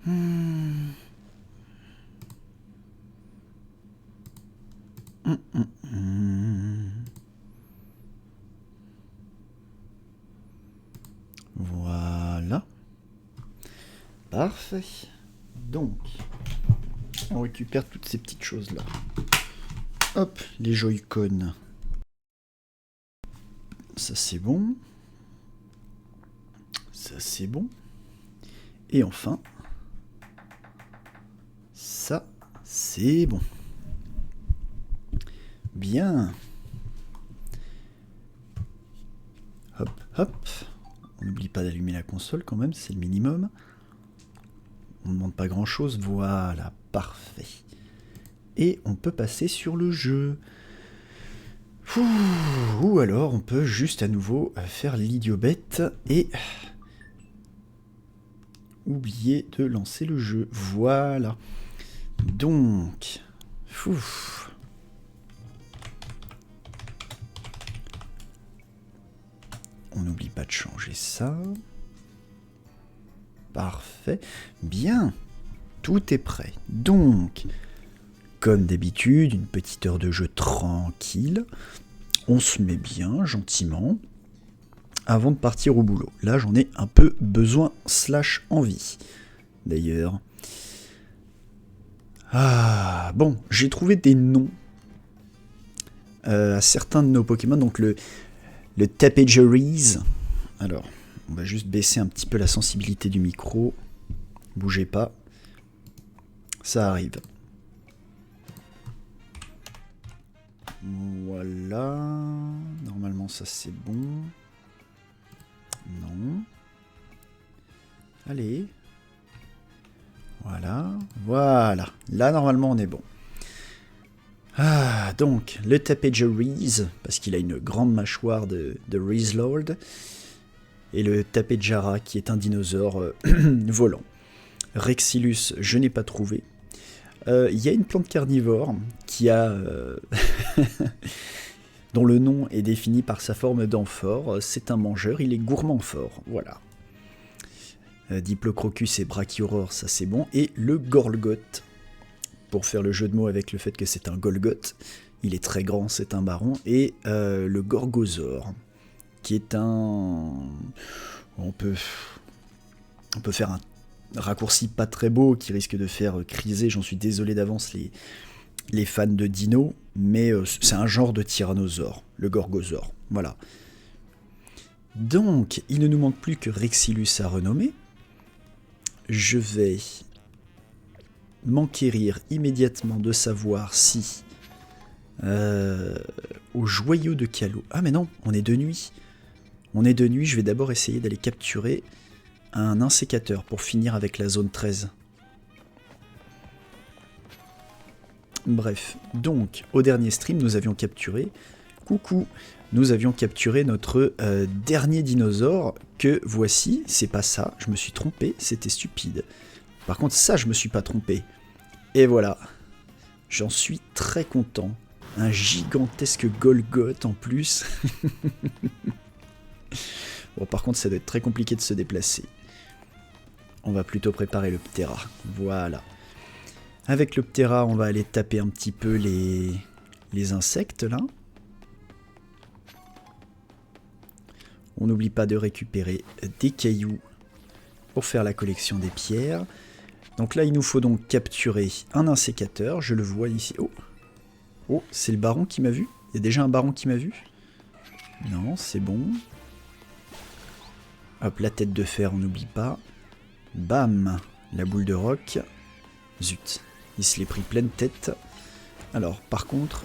Hmm. Voilà. Parfait. Donc, on récupère toutes ces petites choses-là. Hop, les Joy-Con. Ça, c'est bon. Ça, c'est bon. Et enfin, ça, c'est bon. Bien. Hop, hop. On n'oublie pas d'allumer la console quand même, c'est le minimum. On ne demande pas grand chose, voilà, parfait. Et on peut passer sur le jeu. Ou alors on peut juste à nouveau faire l'idiot bête et oublier de lancer le jeu. Voilà. Donc, on n'oublie pas de changer ça. Parfait. Bien. Tout est prêt. Donc, comme d'habitude, une petite heure de jeu tranquille. On se met bien, gentiment, avant de partir au boulot. Là, j'en ai un peu besoin / envie. D'ailleurs. Ah, bon, j'ai trouvé des noms à certains de nos Pokémon. Donc le Tapegeries. Alors, on va juste baisser un petit peu la sensibilité du micro. Bougez pas. Ça arrive. Voilà. Normalement, ça c'est bon. Non. Allez. Voilà. Voilà. Là, normalement, on est bon. Ah, donc, le Tapegeries, parce qu'il a une grande mâchoire de Reezlord. Et le Tapejara, qui est un dinosaure volant. Rexilus, je n'ai pas trouvé. Il y a une plante carnivore qui a dont le nom est défini par sa forme d'amphore. C'est un mangeur, il est gourmand fort. Voilà. Diplocrocus et Brachiosaurus, ça c'est bon. Et le Gorlgoth, pour faire le jeu de mots avec le fait que c'est un Golgoth. Il est très grand, c'est un baron. Et le Gorgosaure, qui est un... On peut faire un raccourci pas très beau qui risque de faire criser, j'en suis désolé d'avance, les fans de dino, mais c'est un genre de tyrannosaure, le Gorgosaure. Voilà. Donc, il ne nous manque plus que Rexilus à renommer. Je vais m'enquérir immédiatement de savoir si au joyau de Calo... Ah mais non, on est de nuit. On est de nuit, je vais d'abord essayer d'aller capturer un insécateur pour finir avec la zone 13. Bref, donc au dernier stream nous avions capturé, nous avions capturé notre dernier dinosaure que voici, c'est pas ça, je me suis trompé, c'était stupide. Par contre ça je me suis pas trompé. Et voilà, j'en suis très content. Un gigantesque Golgoth en plus. Bon par contre ça doit être très compliqué de se déplacer. On va plutôt préparer le Ptera. Voilà. Avec le Ptera, on va aller taper un petit peu les insectes, là. On n'oublie pas de récupérer des cailloux pour faire la collection des pierres. Donc là, il nous faut donc capturer un insécateur. Je le vois ici. Oh, oh, c'est le baron qui m'a vu. Il y a déjà un baron qui m'a vu. Non, c'est bon. Hop, la tête de fer, on n'oublie pas. Bam, la boule de roc. Zut, il se l'est pris pleine tête. Alors, par contre...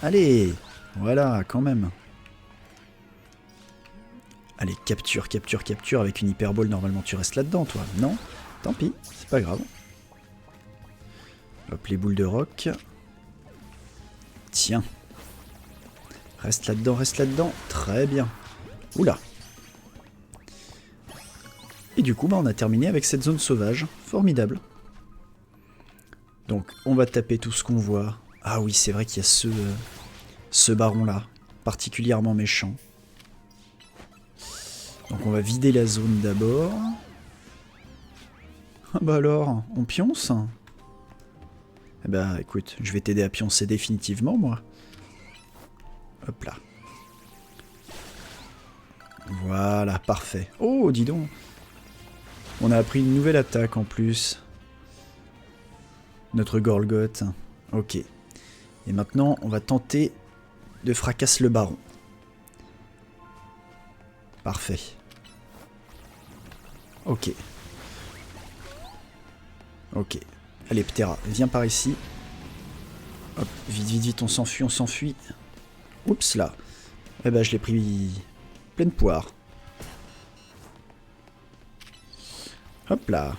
Allez, voilà, quand même. Allez, capture, capture, capture. Avec une hyperbole, normalement, tu restes là-dedans, toi. Non? Tant pis, c'est pas grave. Hop, les boules de roc. Tiens. Reste là-dedans, reste là-dedans. Très bien. Oula. Et du coup, bah, on a terminé avec cette zone sauvage. Formidable. Donc, on va taper tout ce qu'on voit. Ah oui, c'est vrai qu'il y a ce baron-là, particulièrement méchant. Donc, on va vider la zone d'abord. Bah alors, on pionce? Eh bah écoute, je vais t'aider à pioncer définitivement, moi. Hop là. Voilà, parfait. Oh, dis donc. On a appris une nouvelle attaque en plus. Notre Gorgoth. Ok. Et maintenant, on va tenter de fracasser le baron. Parfait. Ok. Ok. Allez, Ptera, viens par ici. Hop, vite, vite, vite, on s'enfuit, on s'enfuit. Oups, là. Eh ben, je l'ai pris pleine poire. Hop là.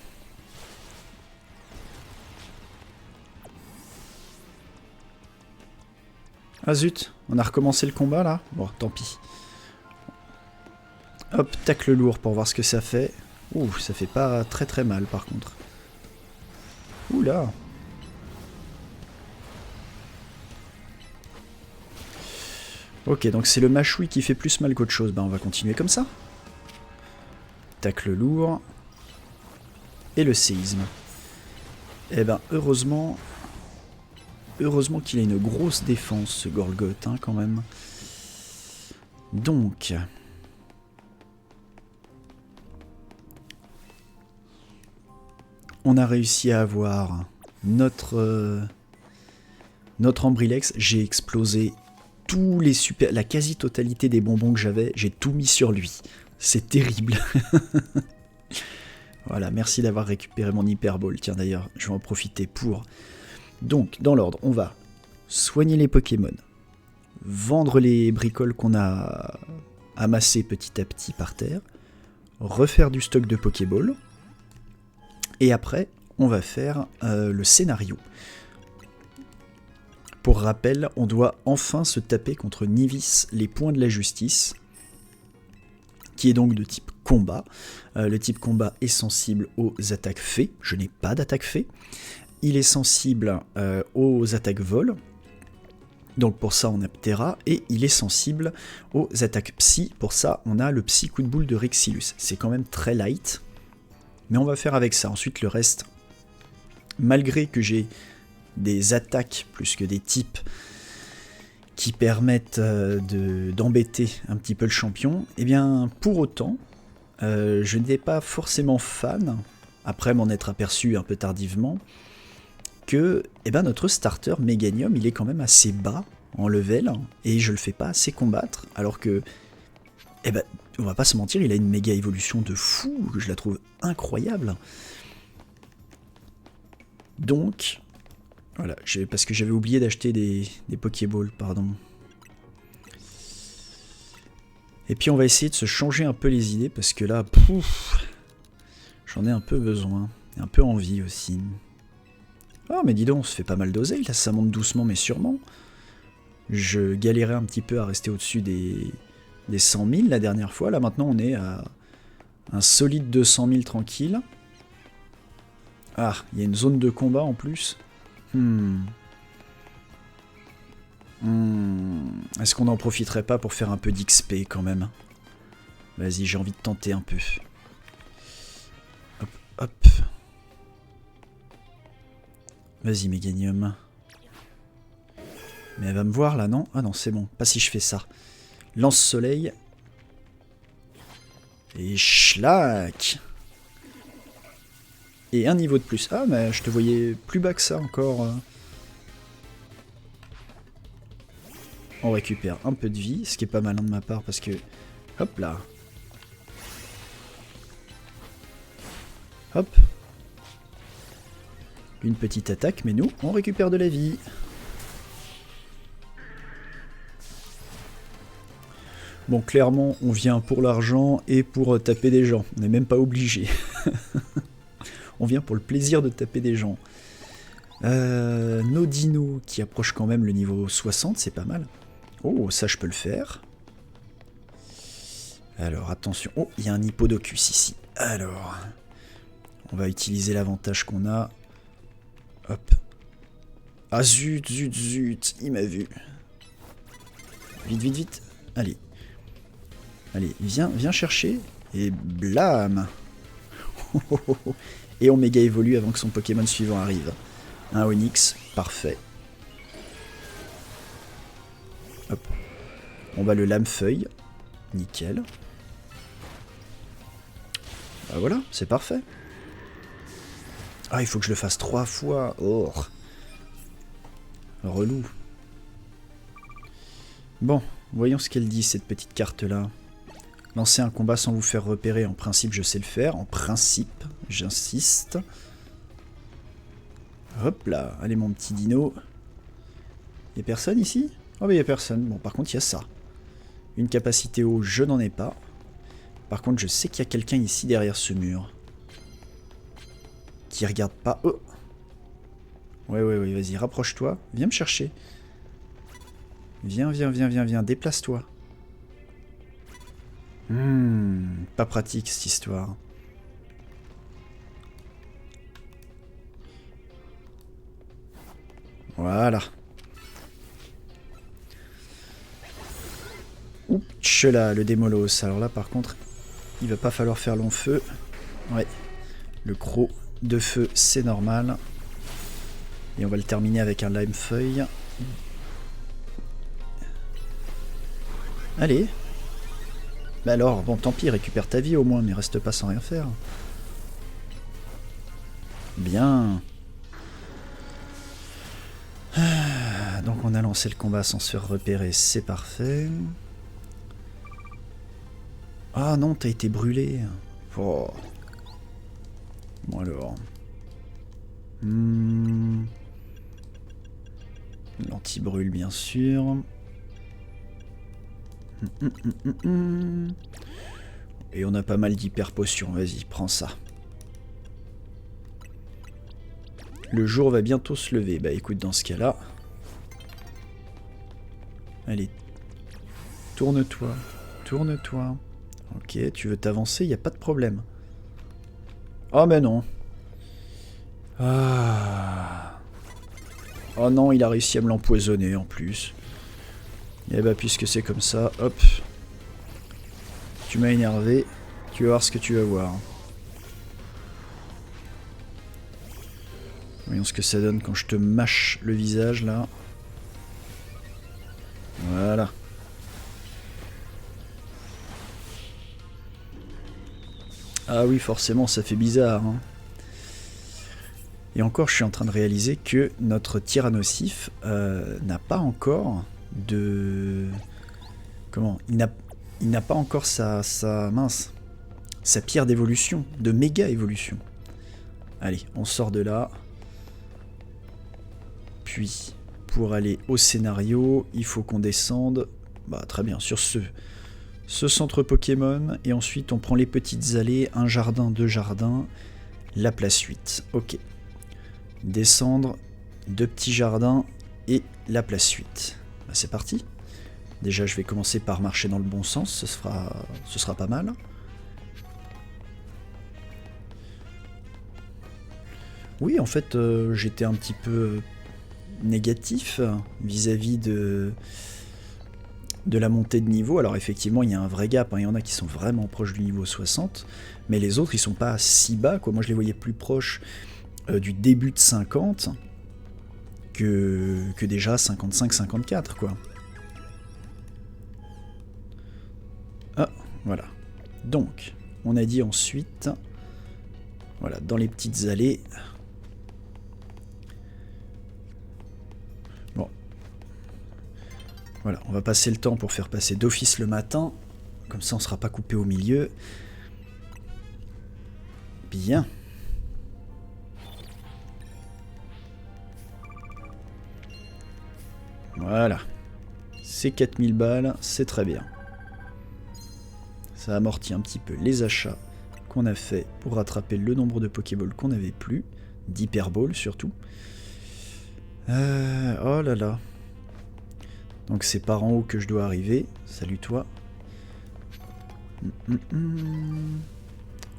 Ah zut, on a recommencé le combat là. Bon, tant pis. Hop, tacle lourd pour voir ce que ça fait. Ouh, ça fait pas très très mal par contre. Oula. Ok, donc c'est le mâchouille qui fait plus mal qu'autre chose. Bah on va continuer comme ça. Tacle lourd. Et le séisme. Eh ben heureusement... Heureusement qu'il a une grosse défense ce Gorgoth, hein, quand même. Donc... On a réussi à avoir notre Ambrilex. J'ai explosé tous les super... La quasi-totalité des bonbons que j'avais, j'ai tout mis sur lui. C'est terrible. Voilà, merci d'avoir récupéré mon Hyperball. Tiens d'ailleurs, je vais en profiter pour... Donc, dans l'ordre, on va soigner les Pokémon, vendre les bricoles qu'on a amassées petit à petit par terre, refaire du stock de Pokéball, et après, on va faire le scénario. Pour rappel, on doit enfin se taper contre Nivis, les points de la justice, qui est donc de type combat. Le type combat est sensible aux attaques fées. Je n'ai pas d'attaque fée. Il est sensible aux attaques vol. Donc pour ça, on a Ptera. Et il est sensible aux attaques psy. Pour ça, on a le psy coup de boule de Rexilus. C'est quand même très light. Mais on va faire avec ça. Ensuite, le reste, malgré que j'ai des attaques plus que des types qui permettent d'embêter un petit peu le champion, et bien pour autant, je n'étais pas forcément fan, après m'en être aperçu un peu tardivement, que notre starter Meganium, il est quand même assez bas en level, et je le fais pas assez combattre, alors que, on va pas se mentir, il a une méga évolution de fou, je la trouve incroyable. Donc... Voilà, parce que j'avais oublié d'acheter des Pokéballs, pardon. Et puis on va essayer de se changer un peu les idées, parce que là, j'en ai un peu besoin, et un peu envie aussi. Oh mais dis donc, on se fait pas mal d'oseille, là ça monte doucement mais sûrement. Je galérais un petit peu à rester au-dessus des 100 000 la dernière fois, là maintenant on est à un solide 200 000 tranquille. Ah, il y a une zone de combat en plus. Est-ce qu'on n'en profiterait pas pour faire un peu d'XP quand même? Vas-y, j'ai envie de tenter un peu. Hop, hop. Vas-y, Meganium. Mais elle va me voir là, non? Ah non, c'est bon. Pas si je fais ça. Lance-soleil. Et schlack. Et un niveau de plus. Ah, mais je te voyais plus bas que ça encore. On récupère un peu de vie, ce qui est pas malin de ma part parce que... Hop là. Hop. Une petite attaque, mais nous, on récupère de la vie. Bon, clairement, on vient pour l'argent et pour taper des gens. On n'est même pas obligé. On vient pour le plaisir de taper des gens. Nos dinos qui approchent quand même le niveau 60, c'est pas mal. Oh, ça je peux le faire. Alors, attention. Oh, il y a un hippodocus ici. Alors, on va utiliser l'avantage qu'on a. Hop. Ah zut, zut, zut, il m'a vu. Vite, vite, vite. Allez. Allez, viens chercher. Et blam. Et on méga évolue avant que son Pokémon suivant arrive. Un Onix, parfait. Hop. On va le lame-feuille. Nickel. Bah voilà, c'est parfait. Ah, il faut que je le fasse 3 fois. Oh. Relou. Bon, voyons ce qu'elle dit, cette petite carte-là. Lancer un combat sans vous faire repérer. En principe, je sais le faire. En principe, j'insiste. Hop là. Allez, mon petit dino. Y'a personne ici? Oh, bah, y'a personne. Bon, par contre, il y a ça. Une capacité eau, je n'en ai pas. Par contre, je sais qu'il y a quelqu'un ici derrière ce mur. Qui regarde pas. Oh! Ouais, vas-y, rapproche-toi. Viens me chercher. Viens, déplace-toi. Pas pratique cette histoire. Voilà. Ouch là, le démolos. Alors là, par contre, il va pas falloir faire long feu. Ouais. Le croc de feu, c'est normal. Et on va le terminer avec un lime feuille. Allez. Bah alors, bon, tant pis, récupère ta vie au moins, mais reste pas sans rien faire. Bien. Donc on a lancé le combat sans se faire repérer, c'est parfait. Ah non, t'as été brûlé. Oh. Bon alors. L'anti-brûle bien sûr. Et on a pas mal d'hyper potions, vas-y, prends ça. Le jour va bientôt se lever. Bah écoute, dans ce cas-là... Allez. Tourne-toi. Tourne-toi. Ok, tu veux t'avancer, y a pas de problème. Oh mais non. Ah. Oh non, il a réussi à me l'empoisonner en plus. Et bah puisque c'est comme ça, hop. Tu m'as énervé. Tu vas voir ce que tu vas voir. Voyons ce que ça donne quand je te mâche le visage là. Voilà. Ah oui, forcément, ça fait bizarre. Hein. Et encore, je suis en train de réaliser que notre Tyrannosif n'a pas encore de... Comment? Il n'a pas encore sa pierre d'évolution, de méga évolution. Allez, on sort de là. Puis, pour aller au scénario, il faut qu'on descende. Bah, très bien, sur ce centre Pokémon. Et ensuite, on prend les petites allées, un jardin, deux jardins, la place 8. Ok. Descendre, deux petits jardins et la place 8. Bah, c'est parti. Déjà, je vais commencer par marcher dans le bon sens, ce sera pas mal. Oui, en fait, j'étais un petit peu négatif vis-à-vis de la montée de niveau. Alors effectivement, il y a un vrai gap, hein. Il y en a qui sont vraiment proches du niveau 60, mais les autres, ils sont pas si bas, quoi. Moi, je les voyais plus proches du début de 50 que déjà 55-54, quoi. Ah, voilà. Donc, on a dit ensuite, voilà, dans les petites allées. Bon. Voilà, on va passer le temps pour faire passer d'office le matin. Comme ça, on ne sera pas coupé au milieu. Bien. Voilà. C'est 4000 balles, c'est très bien. Ça amortit un petit peu les achats qu'on a fait pour rattraper le nombre de Pokéballs qu'on n'avait plus. D'Hyperballs surtout. Oh là là. Donc c'est par en haut que je dois arriver. Salut toi.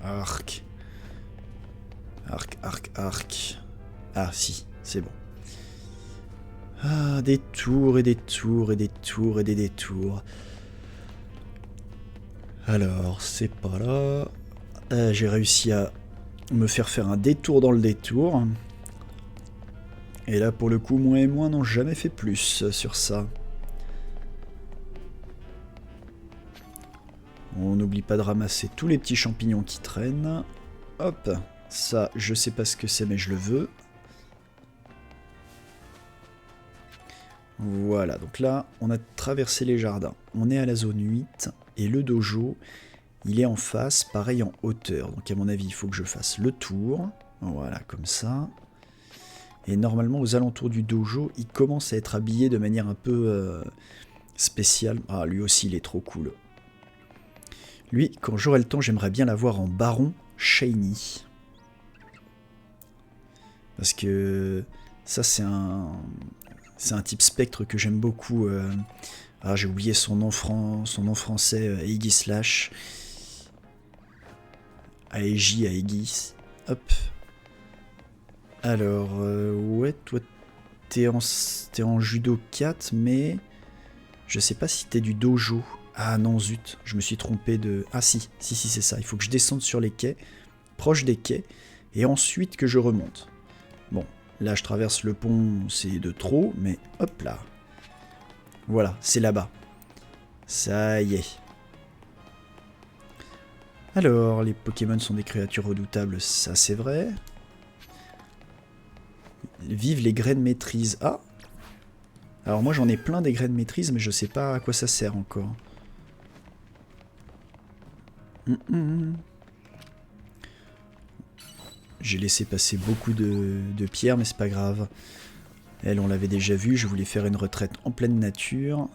Arc. Arc. Ah si, c'est bon. Ah, des tours et des tours et des tours et des détours. Alors, c'est pas là. J'ai réussi à me faire un détour dans le détour. Et là, pour le coup, moi et moi n'ont jamais fait plus sur ça. On n'oublie pas de ramasser tous les petits champignons qui traînent. Hop, ça, je sais pas ce que c'est, mais je le veux. Voilà, donc là, on a traversé les jardins. On est à la zone 8, et le dojo, il est en face, pareil en hauteur. Donc à mon avis, il faut que je fasse le tour. Voilà, comme ça. Et normalement, aux alentours du dojo, il commence à être habillé de manière un peu spéciale. Ah, lui aussi, il est trop cool. Lui, quand j'aurai le temps, j'aimerais bien l'avoir en baron shiny. Parce que ça, c'est un type spectre que j'aime beaucoup. Ah, j'ai oublié son nom français, Aegis Slash. Aegis, Aegis. Hop. Alors, ouais, toi, t'es en judo 4, mais je sais pas si t'es du dojo. Ah non, zut, je me suis trompé de... Ah si, c'est ça. Il faut que je descende sur les quais, proche des quais, et ensuite que je remonte. Bon, là, je traverse le pont, c'est de trop, mais hop là. Voilà, c'est là-bas. Ça y est. Alors, les Pokémon sont des créatures redoutables, ça c'est vrai. Vive les graines maîtrise. Ah! Alors moi j'en ai plein des graines maîtrise, mais je sais pas à quoi ça sert encore. J'ai laissé passer beaucoup de pierres, mais c'est pas grave. Elle, on l'avait déjà vu, je voulais faire une retraite en pleine nature.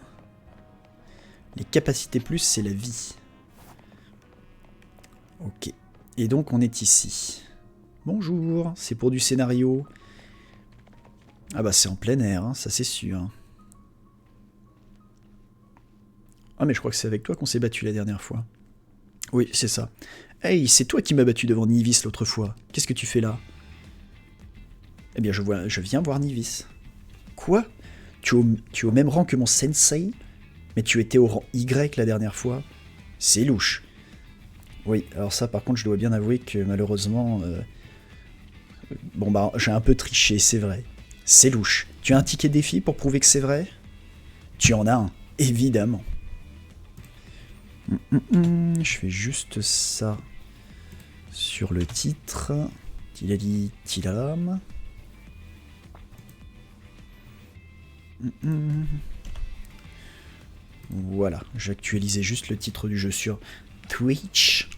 Les capacités plus, c'est la vie. Ok. Et donc on est ici. Bonjour, c'est pour du scénario. Ah bah c'est en plein air, hein, ça c'est sûr. Ah mais je crois que c'est avec toi qu'on s'est battu la dernière fois. Oui, c'est ça. Hey, c'est toi qui m'as battu devant Nivis l'autre fois. Qu'est-ce que tu fais là? Eh bien, je viens voir Nivis. Quoi? Tu es au même rang que mon sensei? Mais tu étais au rang Y la dernière fois? C'est louche. Oui, alors ça par contre je dois bien avouer que malheureusement... Bon bah j'ai un peu triché, c'est vrai. C'est louche. Tu as un ticket défi pour prouver que c'est vrai? Tu en as un, évidemment. Je fais juste ça sur le titre. Tilali Tilam. Voilà, j'actualisais juste le titre du jeu sur Twitch.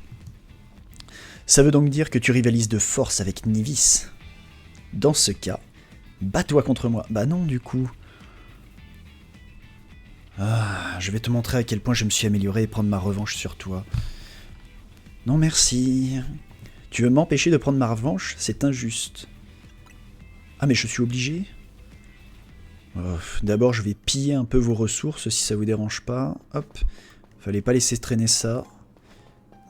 Ça veut donc dire que tu rivalises de force avec Nivis. Dans ce cas, bats-toi contre moi. Bah non, du coup. Ah, je vais te montrer à quel point je me suis amélioré et prendre ma revanche sur toi. Non merci. Tu veux m'empêcher de prendre ma revanche? C'est injuste. Ah mais je suis obligé? D'abord je vais piller un peu vos ressources si ça vous dérange pas. Hop. Fallait pas laisser traîner ça.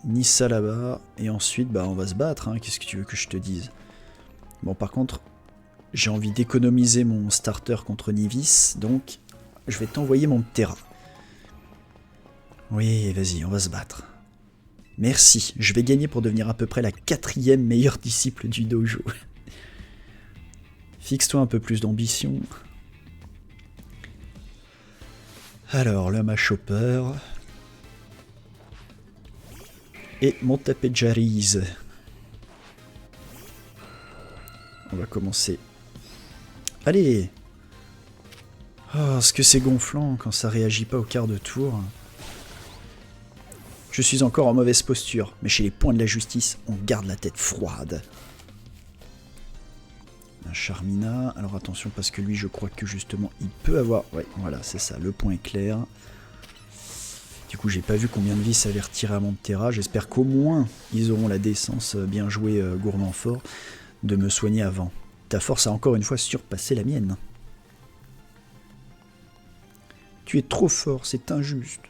Ni ça là-bas. Et ensuite bah on va se battre, hein. Qu'est-ce que tu veux que je te dise? Bon par contre, j'ai envie d'économiser mon starter contre Nivis, donc je vais t'envoyer mon Terra. Oui, vas-y, on va se battre. Merci, je vais gagner pour devenir à peu près la 4e meilleure disciple du dojo. Fixe-toi un peu plus d'ambition. Alors, le Machopper. Et mon tapé de Jariz. On va commencer. Allez! Oh, ce que c'est gonflant quand ça réagit pas au quart de tour. Je suis encore en mauvaise posture, mais chez les points de la justice, on garde la tête froide. Un Charmina, alors attention parce que lui je crois que justement il peut avoir... Ouais, voilà, c'est ça, le point est clair. Du coup j'ai pas vu combien de vie ça avait retiré à Montterra, j'espère qu'au moins ils auront la décence, bien joué gourmand fort, de me soigner avant. Ta force a encore une fois surpassé la mienne. Tu es trop fort, c'est injuste.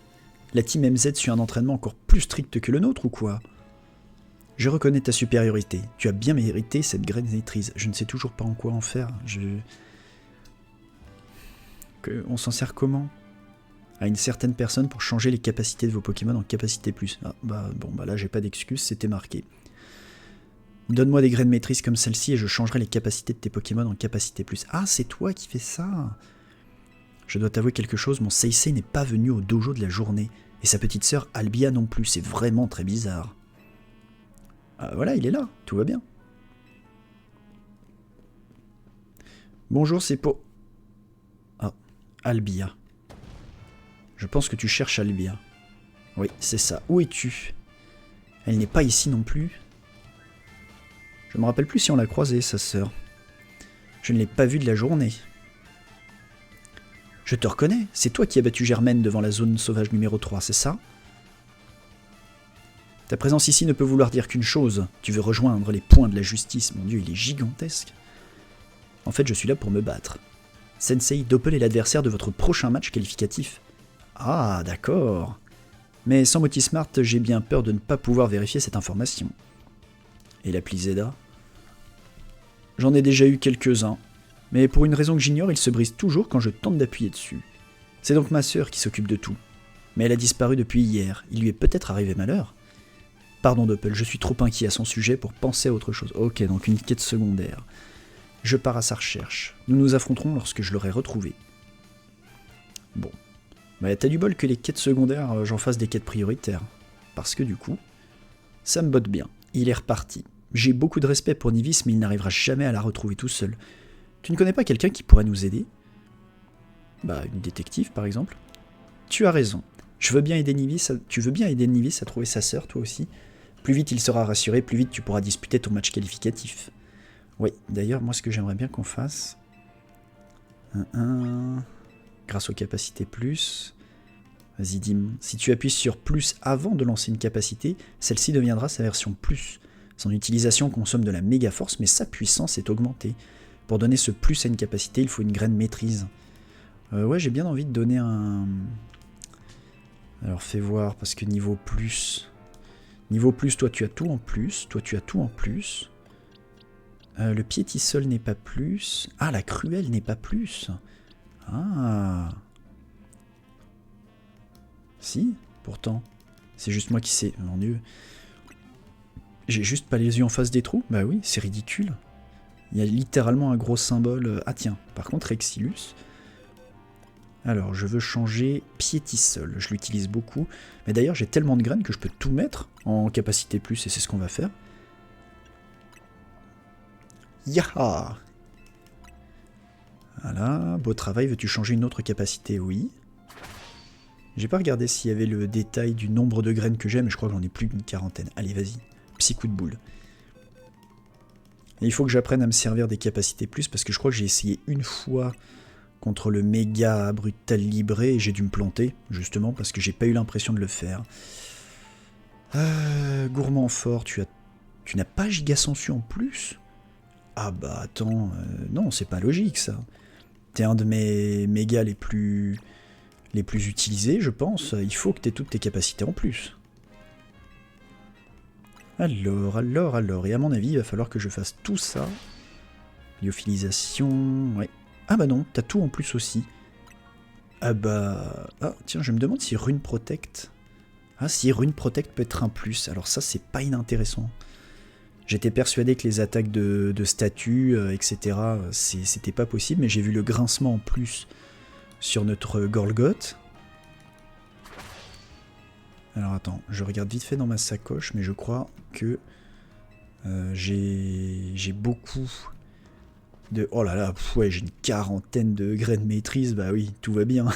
La team MZ suit un entraînement encore plus strict que le nôtre ou quoi? Je reconnais ta supériorité. Tu as bien mérité cette graine maîtrise. Je ne sais toujours pas en quoi en faire. On s'en sert comment? À une certaine personne pour changer les capacités de vos Pokémon en capacité plus. Ah, bah bon, bah là j'ai pas d'excuse, c'était marqué. Donne-moi des graines maîtrise comme celle-ci et je changerai les capacités de tes Pokémon en capacité plus. Ah, c'est toi qui fais ça. Je dois t'avouer quelque chose, mon Seisei n'est pas venu au dojo de la journée. Et sa petite sœur Albia non plus, c'est vraiment très bizarre. Ah, voilà, il est là, tout va bien. Bonjour, c'est pour... Ah, Albia. Je pense que tu cherches Albia. Oui, c'est ça. Où es-tu? Elle n'est pas ici non plus. Je me rappelle plus si on l'a croisée, sa sœur. Je ne l'ai pas vue de la journée. Je te reconnais, c'est toi qui as battu Germaine devant la zone sauvage numéro 3, c'est ça? Ta présence ici ne peut vouloir dire qu'une chose. Tu veux rejoindre les points de la justice. Mon Dieu, il est gigantesque. En fait, je suis là pour me battre. Sensei, Doppel est l'adversaire de votre prochain match qualificatif. Ah, d'accord. Mais sans Motismart, j'ai bien peur de ne pas pouvoir vérifier cette information. Et l'appli Zeda? J'en ai déjà eu quelques-uns. Mais pour une raison que j'ignore, il se brise toujours quand je tente d'appuyer dessus. C'est donc ma sœur qui s'occupe de tout. Mais elle a disparu depuis hier. Il lui est peut-être arrivé malheur. Pardon Doppel, je suis trop inquiet à son sujet pour penser à autre chose. Ok, donc une quête secondaire. Je pars à sa recherche. Nous nous affronterons lorsque je l'aurai retrouvé. Bon. Bah t'as du bol que les quêtes secondaires, j'en fasse des quêtes prioritaires. Parce que du coup, ça me botte bien. Il est reparti. J'ai beaucoup de respect pour Nivis, mais il n'arrivera jamais à la retrouver tout seul. Tu ne connais pas quelqu'un qui pourrait nous aider? Bah, une détective, par exemple. Tu as raison. Tu veux bien aider Nivis à trouver sa sœur, toi aussi? Plus vite il sera rassuré, plus vite tu pourras disputer ton match qualificatif. Oui, d'ailleurs, moi, ce que j'aimerais bien qu'on fasse... Grâce aux capacités plus... Vas-y, dis-moi. Si tu appuies sur plus avant de lancer une capacité, celle-ci deviendra sa version plus. Son utilisation consomme de la méga force, mais sa puissance est augmentée. Pour donner ce plus à une capacité, il faut une graine maîtrise. Ouais, j'ai bien envie de donner un... Alors, fais voir, parce que niveau plus... Niveau plus, toi, tu as tout en plus. Toi, tu as tout en plus. Le piétisol n'est pas plus. Ah, la cruelle n'est pas plus. Ah. Si, pourtant. C'est juste moi qui sais. Mon Dieu. J'ai juste pas les yeux en face des trous? Bah oui, c'est ridicule. Il y a littéralement un gros symbole. Ah tiens, par contre, Exilus. Alors, je veux changer piétisol. Je l'utilise beaucoup. Mais d'ailleurs, j'ai tellement de graines que je peux tout mettre en capacité plus, et c'est ce qu'on va faire. Yaha! Voilà, beau travail. Veux-tu changer une autre capacité? Oui. J'ai pas regardé s'il y avait le détail du nombre de graines que j'ai, mais je crois que j'en ai plus d'une quarantaine. Allez, vas-y. Petit coup de boule. Et il faut que j'apprenne à me servir des capacités plus, parce que je crois que j'ai essayé une fois contre le méga brutal libré, et j'ai dû me planter, justement, parce que j'ai pas eu l'impression de le faire. Gourmand fort, tu n'as pas giga sensu en plus? Ah bah attends, non, c'est pas logique ça. T'es un de mes mégas les plus utilisés, je pense. Il faut que t'aies toutes tes capacités en plus. Alors, et à mon avis, il va falloir que je fasse tout ça. Lyophilisation, ouais. Ah bah non, t'as tout en plus aussi. Ah bah... Ah, tiens, je me demande si Rune Protect... Ah, si Rune Protect peut être un plus. Alors ça, c'est pas inintéressant. J'étais persuadé que les attaques de statues, etc., c'était pas possible, mais j'ai vu le grincement en plus sur notre Golgoth. Alors attends, je regarde vite fait dans ma sacoche, mais je crois que j'ai beaucoup de... Oh là là, ouais, j'ai une quarantaine de graines maîtrise, bah oui, tout va bien.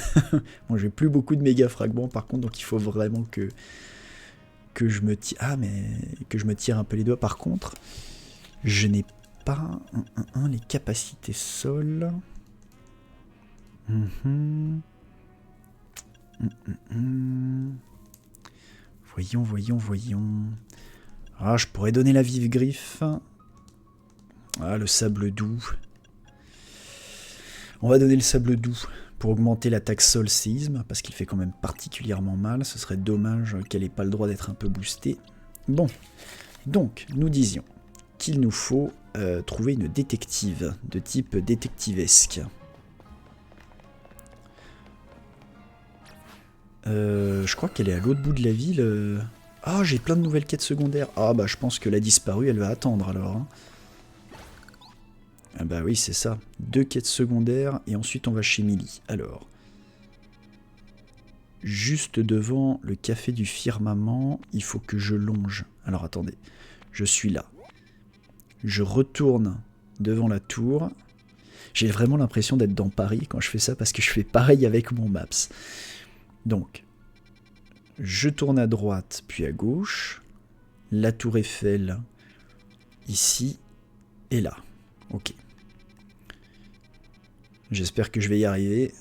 Bon, j'ai plus beaucoup de méga fragments par contre, donc il faut vraiment que je me tire... Ah, mais que je me tire un peu les doigts. Par contre, je n'ai pas les capacités sol. Voyons. Ah, je pourrais donner la vive griffe. Ah, le sable doux. On va donner le sable doux pour augmenter l'attaque sol séisme, parce qu'il fait quand même particulièrement mal. Ce serait dommage qu'elle ait pas le droit d'être un peu boostée. Bon, donc, nous disions qu'il nous faut trouver une détective de type détectivesque. Je crois qu'elle est à l'autre bout de la ville. Ah, j'ai plein de nouvelles quêtes secondaires. Ah bah je pense que la disparue, elle va attendre alors. Hein. Ah bah oui, c'est ça. 2 quêtes secondaires et ensuite on va chez Millie. Alors, juste devant le café du firmament, il faut que je longe. Alors attendez, je suis là. Je retourne devant la tour. J'ai vraiment l'impression d'être dans Paris quand je fais ça parce que je fais pareil avec mon Maps. Donc, je tourne à droite puis à gauche. La tour Eiffel ici et là. Ok. J'espère que je vais y arriver.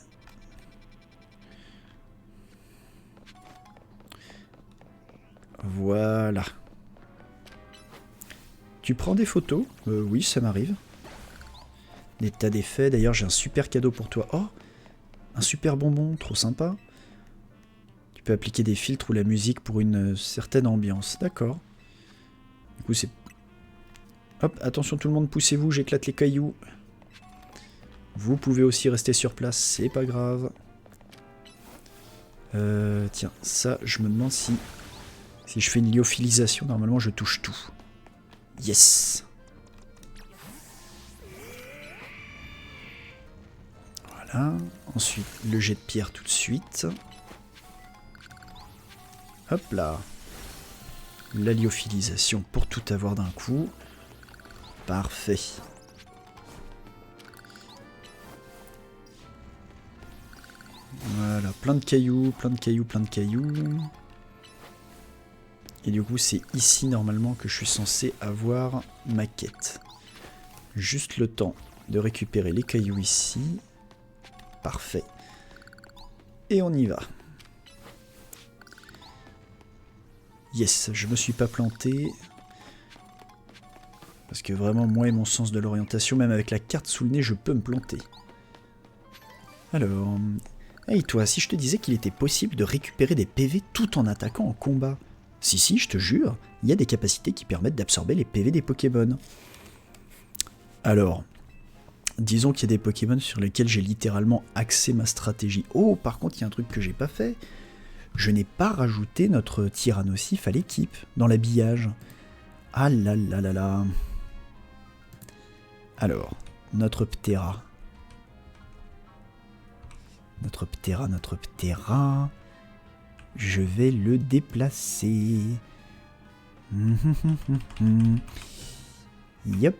Voilà. Tu prends des photos? Oui, ça m'arrive. L'état des faits. D'ailleurs, j'ai un super cadeau pour toi. Oh, un super bonbon, trop sympa. Tu peux appliquer des filtres ou la musique pour une certaine ambiance. D'accord. Du coup, c'est... Hop, attention tout le monde, poussez-vous, j'éclate les cailloux. Vous pouvez aussi rester sur place, c'est pas grave. Tiens, ça, je me demande si je fais une lyophilisation, normalement je touche tout. Yes. Voilà. Ensuite, le jet de pierre tout de suite. Hop là. La lyophilisation pour tout avoir d'un coup. Parfait. Voilà, plein de cailloux, plein de cailloux, plein de cailloux. Et du coup, c'est ici normalement que je suis censé avoir ma quête. Juste le temps de récupérer les cailloux ici. Parfait. Et on y va. Yes, je me suis pas planté. Parce que vraiment, moi et mon sens de l'orientation, même avec la carte sous le nez, je peux me planter. Alors... Hey toi, si je te disais qu'il était possible de récupérer des PV tout en attaquant en combat. Si, je te jure, il y a des capacités qui permettent d'absorber les PV des Pokémon. Alors, disons qu'il y a des Pokémon sur lesquels j'ai littéralement axé ma stratégie. Oh, par contre, il y a un truc que j'ai pas fait. Je n'ai pas rajouté notre Tyrannosif à l'équipe, dans l'habillage. Ah là là là là. Alors, notre Ptera. Notre Ptera. Je vais le déplacer. Yop.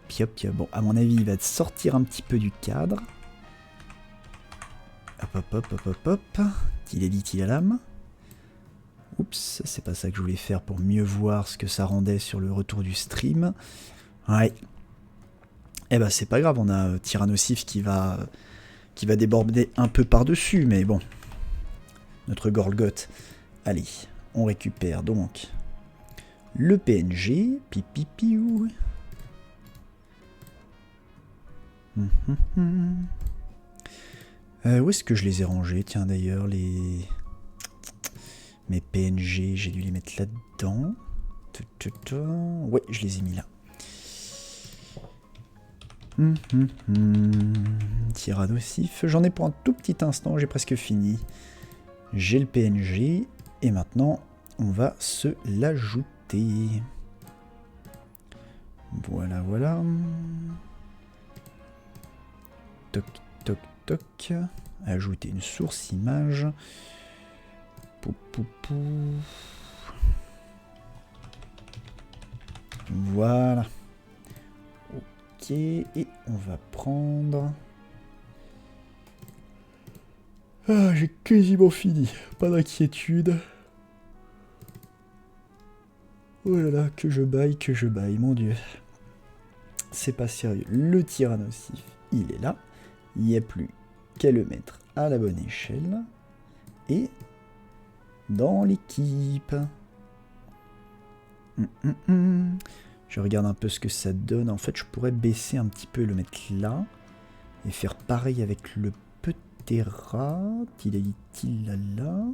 Bon, à mon avis, il va sortir un petit peu du cadre. Hop. Qu'il est dit, il a l'âme. Oups, c'est pas ça que je voulais faire pour mieux voir ce que ça rendait sur le retour du stream. Ouais. Eh ben, c'est pas grave, on a Tyrannosif qui va déborder un peu par-dessus, mais bon. Notre Gorgoth. Allez, on récupère donc le PNG. Pipipiou. Où est-ce que je les ai rangés? Tiens, d'ailleurs, mes PNG, j'ai dû les mettre là-dedans. Ouais, je les ai mis là. Tyrannosif, j'en ai pour un tout petit instant, j'ai presque fini. J'ai le PNG, et maintenant, on va se l'ajouter. Voilà. Toc. Ajouter une source image. Voilà. Ok, et on va prendre... Ah, j'ai quasiment fini, pas d'inquiétude. Oh là là, que je baille, mon dieu. C'est pas sérieux. Le Tyrannosif, il est là. Il n'y a plus qu'à le mettre à la bonne échelle. Et dans l'équipe. Je regarde un peu ce que ça donne. En fait, je pourrais baisser un petit peu et le mettre là. Et faire pareil avec le Ptera. Tilala.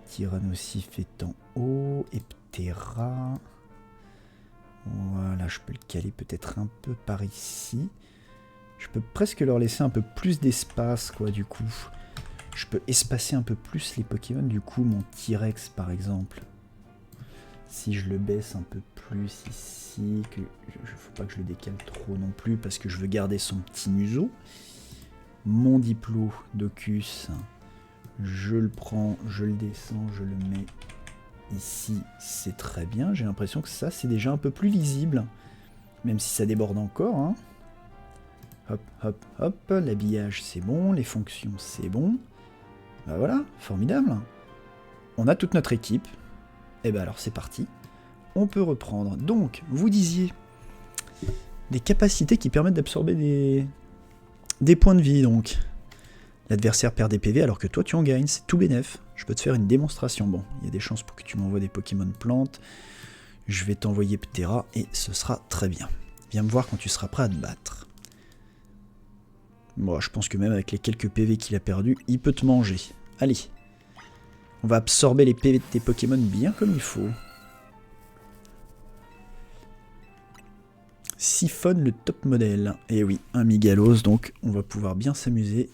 Tyrannosif est en haut. Et Ptera. Voilà, je peux le caler peut-être un peu par ici. Je peux presque leur laisser un peu plus d'espace, quoi, du coup. Je peux espacer un peu plus les Pokémon, du coup, mon T-Rex, par exemple. Si je le baisse un peu plus ici, que faut pas que je le décale trop non plus, parce que je veux garder son petit museau. Mon Diplodocus, je le prends, je le descends, je le mets ici, c'est très bien. J'ai l'impression que ça, c'est déjà un peu plus lisible, même si ça déborde encore, hein. Hop, hop, hop, l'habillage c'est bon, les fonctions c'est bon. Bah voilà, formidable. On a toute notre équipe. Et ben alors c'est parti. On peut reprendre. Donc, vous disiez des capacités qui permettent d'absorber des points de vie, donc. L'adversaire perd des PV alors que toi tu en gagnes, c'est tout bénef. Je peux te faire une démonstration. Bon, il y a des chances pour que tu m'envoies des Pokémon plantes. Je vais t'envoyer Ptera et ce sera très bien. Viens me voir quand tu seras prêt à te battre. Bon, je pense que même avec les quelques PV qu'il a perdus, il peut te manger. Allez. On va absorber les PV de tes Pokémon bien comme il faut. Siphonne le top modèle. Et oui, un Migalos, donc on va pouvoir bien s'amuser.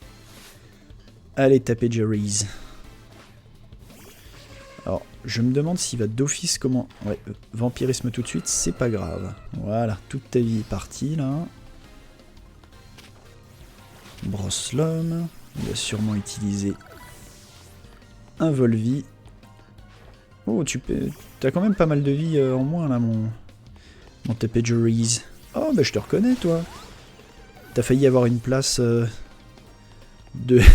Allez, taper Jerry's. Alors, je me demande s'il va d'office comment... Ouais, vampirisme tout de suite, c'est pas grave. Voilà, toute ta vie est partie, là. Brosse l'homme. Il va sûrement utiliser un Volvi. Oh, t'as quand même pas mal de vie en moins, là, mon Tapejories. Oh, bah je te reconnais, toi. T'as failli avoir une place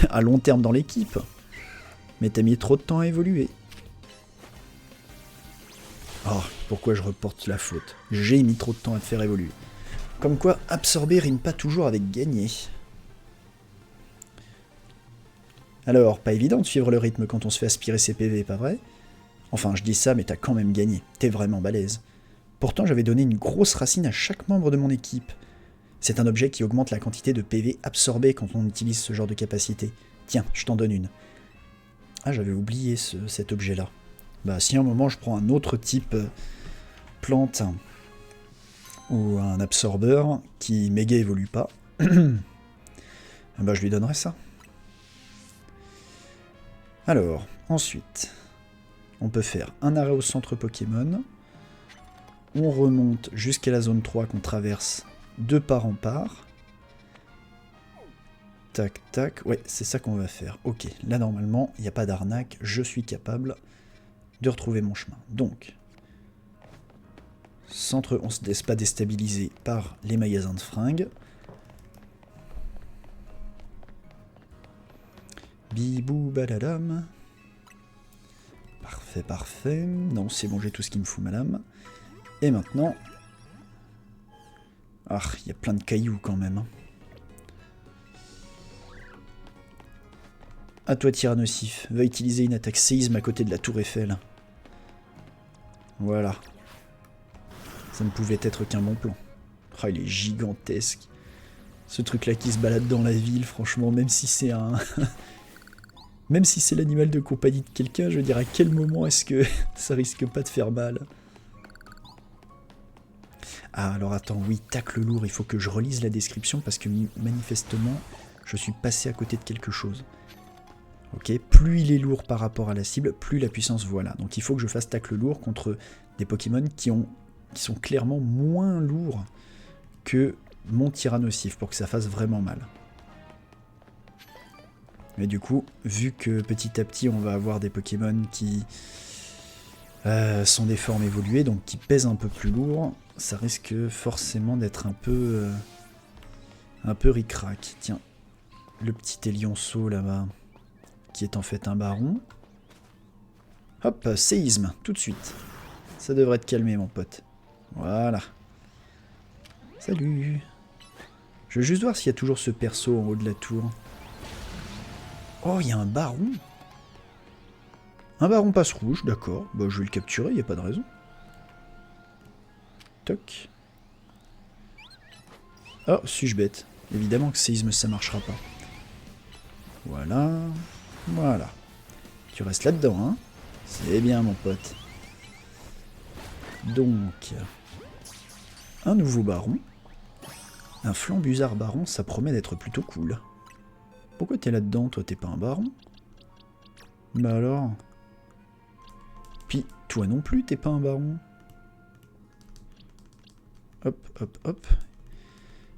à long terme dans l'équipe. Mais t'as mis trop de temps à évoluer. Oh, pourquoi je reporte la faute? J'ai mis trop de temps à te faire évoluer. Comme quoi, absorber rime pas toujours avec gagner. Alors, pas évident de suivre le rythme quand on se fait aspirer ses PV, pas vrai? Enfin, je dis ça, mais t'as quand même gagné. T'es vraiment balèze. Pourtant, j'avais donné une grosse racine à chaque membre de mon équipe. C'est un objet qui augmente la quantité de PV absorbée quand on utilise ce genre de capacité. Tiens, je t'en donne une. Ah, j'avais oublié cet objet-là. Bah, si à un moment je prends un autre type plante ou un absorbeur qui méga évolue pas, bah, je lui donnerai ça. Alors, ensuite, on peut faire un arrêt au centre Pokémon. On remonte jusqu'à la zone 3 qu'on traverse de part en part. Tac, tac. Ouais, c'est ça qu'on va faire. Ok, là normalement, il n'y a pas d'arnaque. Je suis capable de retrouver mon chemin. Donc, centre, on ne se laisse pas déstabiliser par les magasins de fringues. Bibou badadam. Parfait, parfait. Non, c'est bon, j'ai tout ce qu'il me faut, madame. Et maintenant... Ah, il y a plein de cailloux quand même. À toi, Tyrannosif. Va utiliser une attaque séisme à côté de la tour Eiffel. Voilà. Ça ne pouvait être qu'un bon plan. Oh, il est gigantesque. Ce truc-là qui se balade dans la ville, franchement, même si c'est un... même si c'est l'animal de compagnie de quelqu'un, je veux dire, à quel moment est-ce que ça risque pas de faire mal? Ah, alors attends, oui, tacle lourd, il faut que je relise la description parce que manifestement, je suis passé à côté de quelque chose. Ok, plus il est lourd par rapport à la cible, plus la puissance voilà. Donc il faut que je fasse tacle lourd contre des Pokémon qui sont clairement moins lourds que mon Tyrannosif pour que ça fasse vraiment mal. Mais du coup, vu que petit à petit on va avoir des Pokémon qui sont des formes évoluées, donc qui pèsent un peu plus lourd, ça risque forcément d'être un peu ric-rac. Tiens, le petit Élionceau là-bas, qui est en fait un baron. Hop, séisme, tout de suite. Ça devrait te calmer, mon pote. Voilà. Salut. Je veux juste voir s'il y a toujours ce perso en haut de la tour. Oh, il y a un baron. Un baron passe rouge, d'accord. Bah, je vais le capturer, il n'y a pas de raison. Toc. Oh, suis-je bête? Évidemment que séisme, ça marchera pas. Voilà. Voilà. Tu restes là-dedans, hein? C'est bien, mon pote. Donc, un nouveau baron. Un flambusard baron, ça promet d'être plutôt cool. Pourquoi t'es là-dedans, toi? T'es pas un baron? Bah alors... Puis, toi non plus, t'es pas un baron. Hop, hop, hop.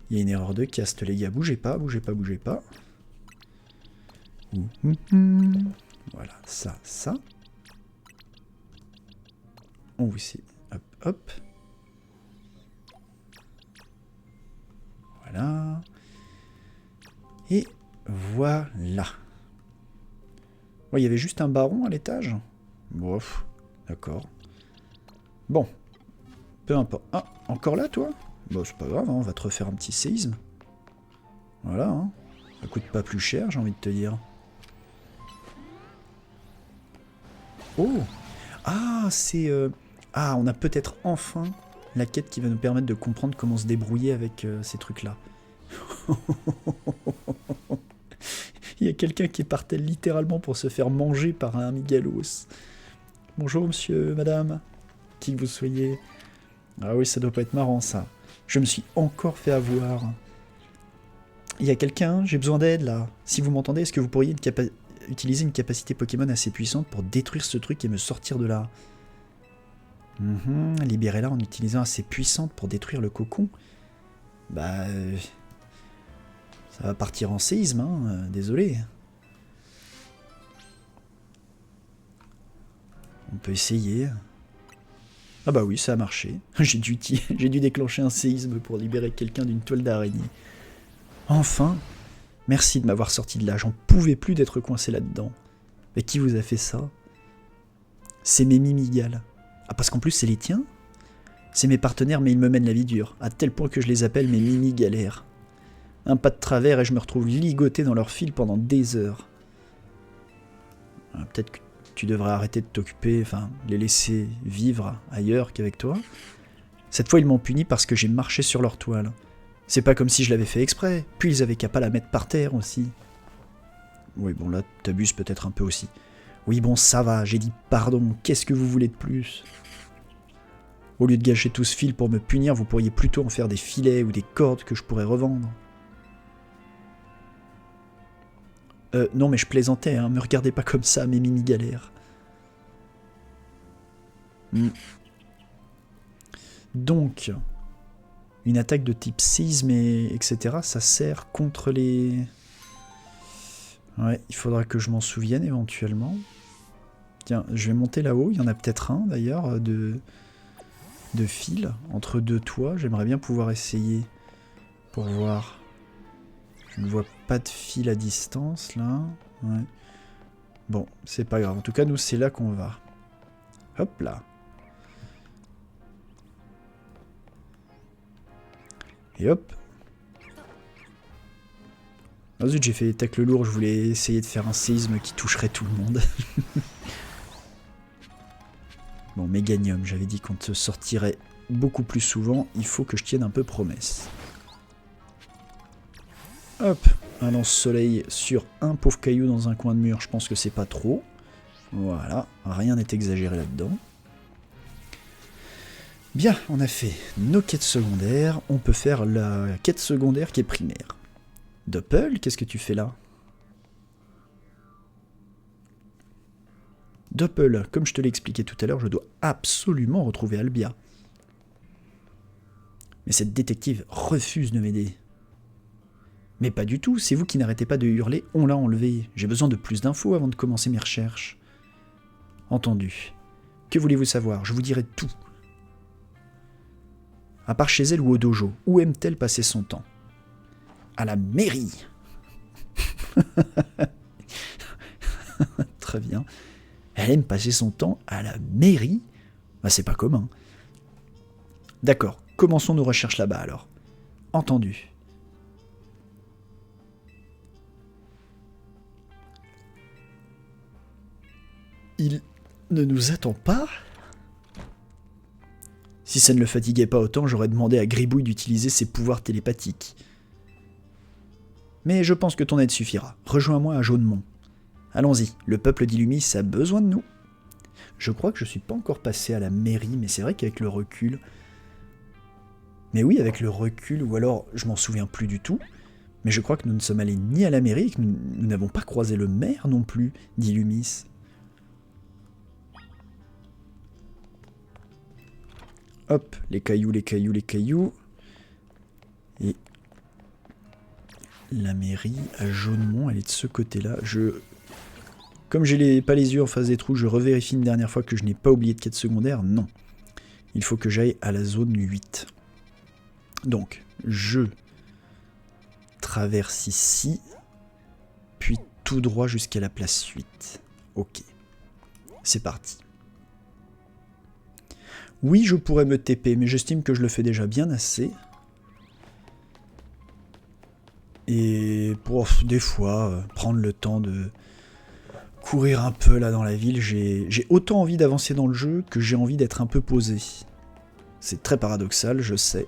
Il y a une erreur de caste, les gars. Bougez pas, bougez pas, bougez pas. Voilà, ça, ça. On vous sait. Hop, hop. Voilà. Et voilà. Ouais, il y avait juste un baron à l'étage. Bof, d'accord. Bon. Peu importe. Ah, encore là, toi? Bon, c'est pas grave, hein, on va te refaire un petit séisme. Voilà, hein. Ça coûte pas plus cher, j'ai envie de te dire. Oh! Ah, c'est... Ah, on a peut-être enfin la quête qui va nous permettre de comprendre comment se débrouiller avec ces trucs-là. Il y a quelqu'un qui partait littéralement pour se faire manger par un Amigalos. Bonjour monsieur, madame. Qui que vous soyez. Ah oui, ça doit pas être marrant ça. Je me suis encore fait avoir. Il y a quelqu'un, j'ai besoin d'aide là. Si vous m'entendez, est-ce que vous pourriez utiliser une capacité Pokémon assez puissante pour détruire ce truc et me sortir de là? Libérez-la en utilisant assez puissante pour détruire le cocon. Bah... ça va partir en séisme, hein, désolé. On peut essayer. Ah bah oui, ça a marché. J'ai dû déclencher un séisme pour libérer quelqu'un d'une toile d'araignée. Enfin, merci de m'avoir sorti de là, j'en pouvais plus d'être coincé là-dedans. Mais qui vous a fait ça? C'est mes mimigales. Ah, parce qu'en plus c'est les tiens? C'est mes partenaires, mais ils me mènent la vie dure, à tel point que je les appelle mes mimi-galères. Un pas de travers et je me retrouve ligoté dans leur fil pendant des heures. Peut-être que tu devrais arrêter de t'occuper, enfin, les laisser vivre ailleurs qu'avec toi. Cette fois, ils m'ont puni parce que j'ai marché sur leur toile. C'est pas comme si je l'avais fait exprès, puis ils avaient qu'à pas la mettre par terre aussi. Oui, bon, là, t'abuses peut-être un peu aussi. Oui, bon, ça va, j'ai dit pardon, qu'est-ce que vous voulez de plus? Au lieu de gâcher tout ce fil pour me punir, vous pourriez plutôt en faire des filets ou des cordes que je pourrais revendre. Non, mais je plaisantais, hein, me regardez pas comme ça, mes mini-galères. Donc, une attaque de type séisme, etc., ça sert contre les... Ouais, il faudra que je m'en souvienne éventuellement. Tiens, je vais monter là-haut, il y en a peut-être un d'ailleurs, de fil entre deux toits. J'aimerais bien pouvoir essayer pour voir... Je ne vois pas de fil à distance, là. Ouais. Bon, c'est pas grave. En tout cas, nous, c'est là qu'on va. Hop là. Et hop. Ah zut, j'ai fait tacle lourd. Je voulais essayer de faire un séisme qui toucherait tout le monde. Bon, Méganium, j'avais dit qu'on te sortirait beaucoup plus souvent. Il faut que je tienne un peu promesse. Hop, un lance-soleil sur un pauvre caillou dans un coin de mur, je pense que c'est pas trop. Voilà, rien n'est exagéré là-dedans. Bien, on a fait nos quêtes secondaires, on peut faire la quête secondaire qui est primaire. Doppel, qu'est-ce que tu fais là? Doppel, comme je te l'ai expliqué tout à l'heure, je dois absolument retrouver Albia. Mais cette détective refuse de m'aider. Mais pas du tout, c'est vous qui n'arrêtez pas de hurler « On l'a enlevé ». J'ai besoin de plus d'infos avant de commencer mes recherches. Entendu. Que voulez-vous savoir? Je vous dirai tout. À part chez elle ou au dojo, où aime-t-elle passer son temps? À la mairie. Très bien. Elle aime passer son temps à la mairie? Bah, c'est pas commun. D'accord, commençons nos recherches là-bas alors. Entendu. Il ne nous attend pas? Si ça ne le fatiguait pas autant, j'aurais demandé à Gribouille d'utiliser ses pouvoirs télépathiques. Mais je pense que ton aide suffira. Rejoins-moi à Jaunemont. Allons-y, le peuple d'Illumis a besoin de nous. Je crois que je suis pas encore passé à la mairie, mais c'est vrai qu'avec le recul... Mais oui, avec le recul, ou alors je m'en souviens plus du tout, mais je crois que nous ne sommes allés ni à la mairie, et que nous n'avons pas croisé le maire non plus, dit Lumis. Hop, les cailloux, les cailloux, les cailloux. Et la mairie à Jaunemont, elle est de ce côté-là. Comme j'ai pas les yeux en face des trous, je revérifie une dernière fois que je n'ai pas oublié de quête secondaire. Non. Il faut que j'aille à la zone 8. Donc, je traverse ici, puis tout droit jusqu'à la place 8. Ok. C'est parti. Oui, je pourrais me TP, mais j'estime que je le fais déjà bien assez. Et pour des fois, prendre le temps de courir un peu là dans la ville, j'ai autant envie d'avancer dans le jeu que j'ai envie d'être un peu posé. C'est très paradoxal, je sais.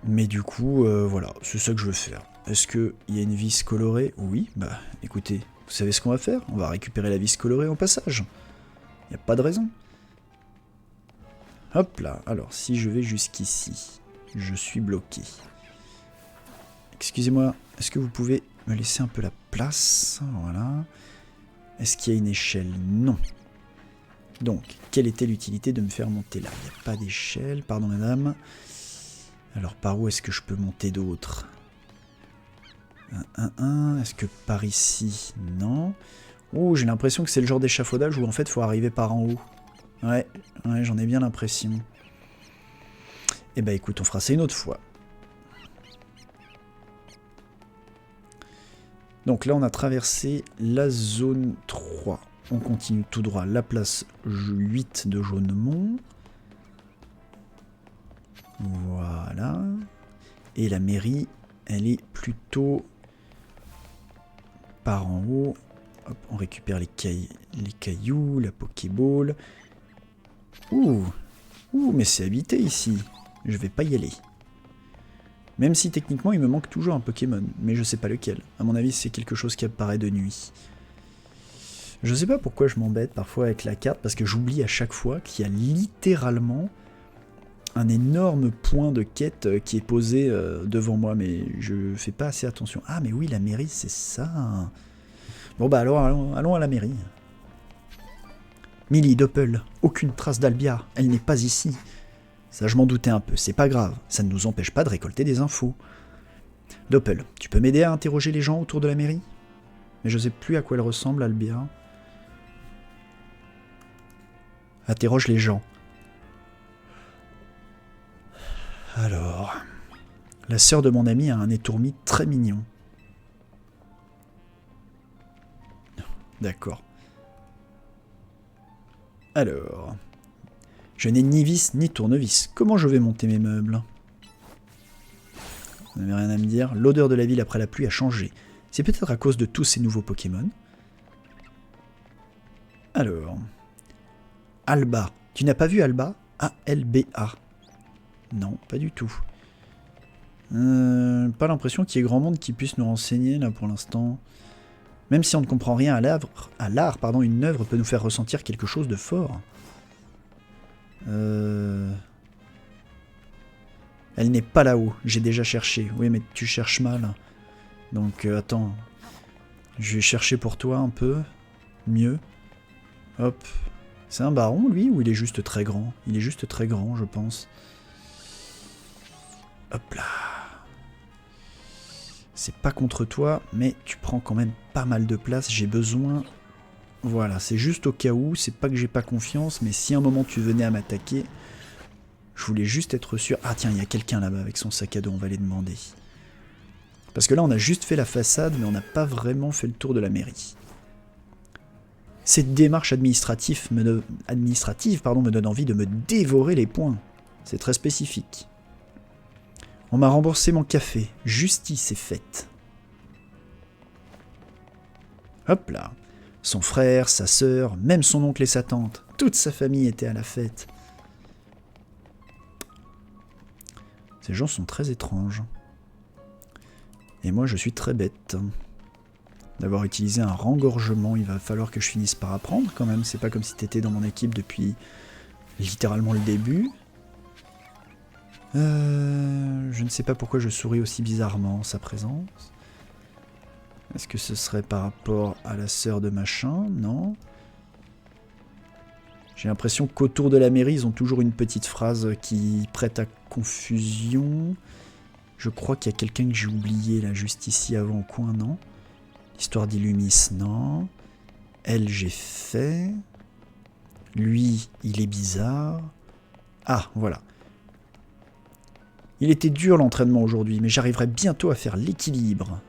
Mais du coup, voilà, c'est ça que je veux faire. Est-ce qu'il y a une vis colorée? Oui, bah écoutez, vous savez ce qu'on va faire? On va récupérer la vis colorée au passage. Il n'y a pas de raison. Hop là, alors si je vais jusqu'ici, je suis bloqué. Excusez-moi, est-ce que vous pouvez me laisser un peu la place? Voilà. Est-ce qu'il y a une échelle? Non. Donc, quelle était l'utilité de me faire monter là? Il n'y a pas d'échelle, pardon madame. Alors, par où est-ce que je peux monter d'autres? Est-ce que par ici? Non. Oh, j'ai l'impression que c'est le genre d'échafaudage où en fait, il faut arriver par en haut. Ouais, j'en ai bien l'impression. Eh ben écoute, on fera ça une autre fois. Donc là, on a traversé la zone 3. On continue tout droit, la place 8 de Jaunemont. Voilà. Et la mairie, elle est plutôt par en haut. Hop, on récupère les cailloux, la Pokéball. Ouh, mais c'est habité ici. Je vais pas y aller. Même si techniquement il me manque toujours un Pokémon, mais je sais pas lequel. À mon avis c'est quelque chose qui apparaît de nuit. Je sais pas pourquoi je m'embête parfois avec la carte, parce que j'oublie à chaque fois qu'il y a littéralement un énorme point de quête qui est posé devant moi, mais je fais pas assez attention. Ah mais oui, la mairie c'est ça. Bon bah alors allons à la mairie. Millie, Doppel, aucune trace d'Albia, elle n'est pas ici. Ça je m'en doutais un peu, c'est pas grave, ça ne nous empêche pas de récolter des infos. Doppel, tu peux m'aider à interroger les gens autour de la mairie? Mais je sais plus à quoi elle ressemble, Albia. Interroge les gens. Alors... La sœur de mon ami a un étourmi très mignon. D'accord. Alors... Je n'ai ni vis ni tournevis. Comment je vais monter mes meubles? Vous n'avez rien à me dire. L'odeur de la ville après la pluie a changé. C'est peut-être à cause de tous ces nouveaux Pokémon. Alors... Alba. Tu n'as pas vu Alba? A-L-B-A. Non, pas du tout. Pas l'impression qu'il y ait grand monde qui puisse nous renseigner là pour l'instant. Même si on ne comprend rien à l'art, une œuvre peut nous faire ressentir quelque chose de fort. Elle n'est pas là-haut, j'ai déjà cherché. Oui, mais tu cherches mal. Donc, attends. Je vais chercher pour toi un peu. Mieux. Hop. C'est un baron, lui, ou il est juste très grand? Il est juste très grand, je pense. Hop là. C'est pas contre toi, mais tu prends quand même pas mal de place. J'ai besoin... Voilà, c'est juste au cas où. C'est pas que j'ai pas confiance, mais si à un moment tu venais à m'attaquer... Je voulais juste être sûr... Ah tiens, il y a quelqu'un là-bas avec son sac à dos, on va aller demander. Parce que là, on a juste fait la façade, mais on n'a pas vraiment fait le tour de la mairie. Cette démarche administrative me donne envie de me dévorer les points. C'est très spécifique. On m'a remboursé mon café. Justice est faite. Hop là. Son frère, sa sœur, même son oncle et sa tante. Toute sa famille était à la fête. Ces gens sont très étranges. Et moi, je suis très bête. D'avoir utilisé un rengorgement, il va falloir que je finisse par apprendre quand même. C'est pas comme si t'étais dans mon équipe depuis littéralement le début. Je ne sais pas pourquoi je souris aussi bizarrement en sa présence. Est-ce que ce serait par rapport à la sœur de machin? Non. J'ai l'impression qu'autour de la mairie, ils ont toujours une petite phrase qui prête à confusion. Je crois qu'il y a quelqu'un que j'ai oublié là, juste ici avant au coin, non? Histoire d'Illumis, non. Elle, j'ai fait. Lui, il est bizarre. Ah, voilà. Il était dur l'entraînement aujourd'hui, mais j'arriverai bientôt à faire l'équilibre.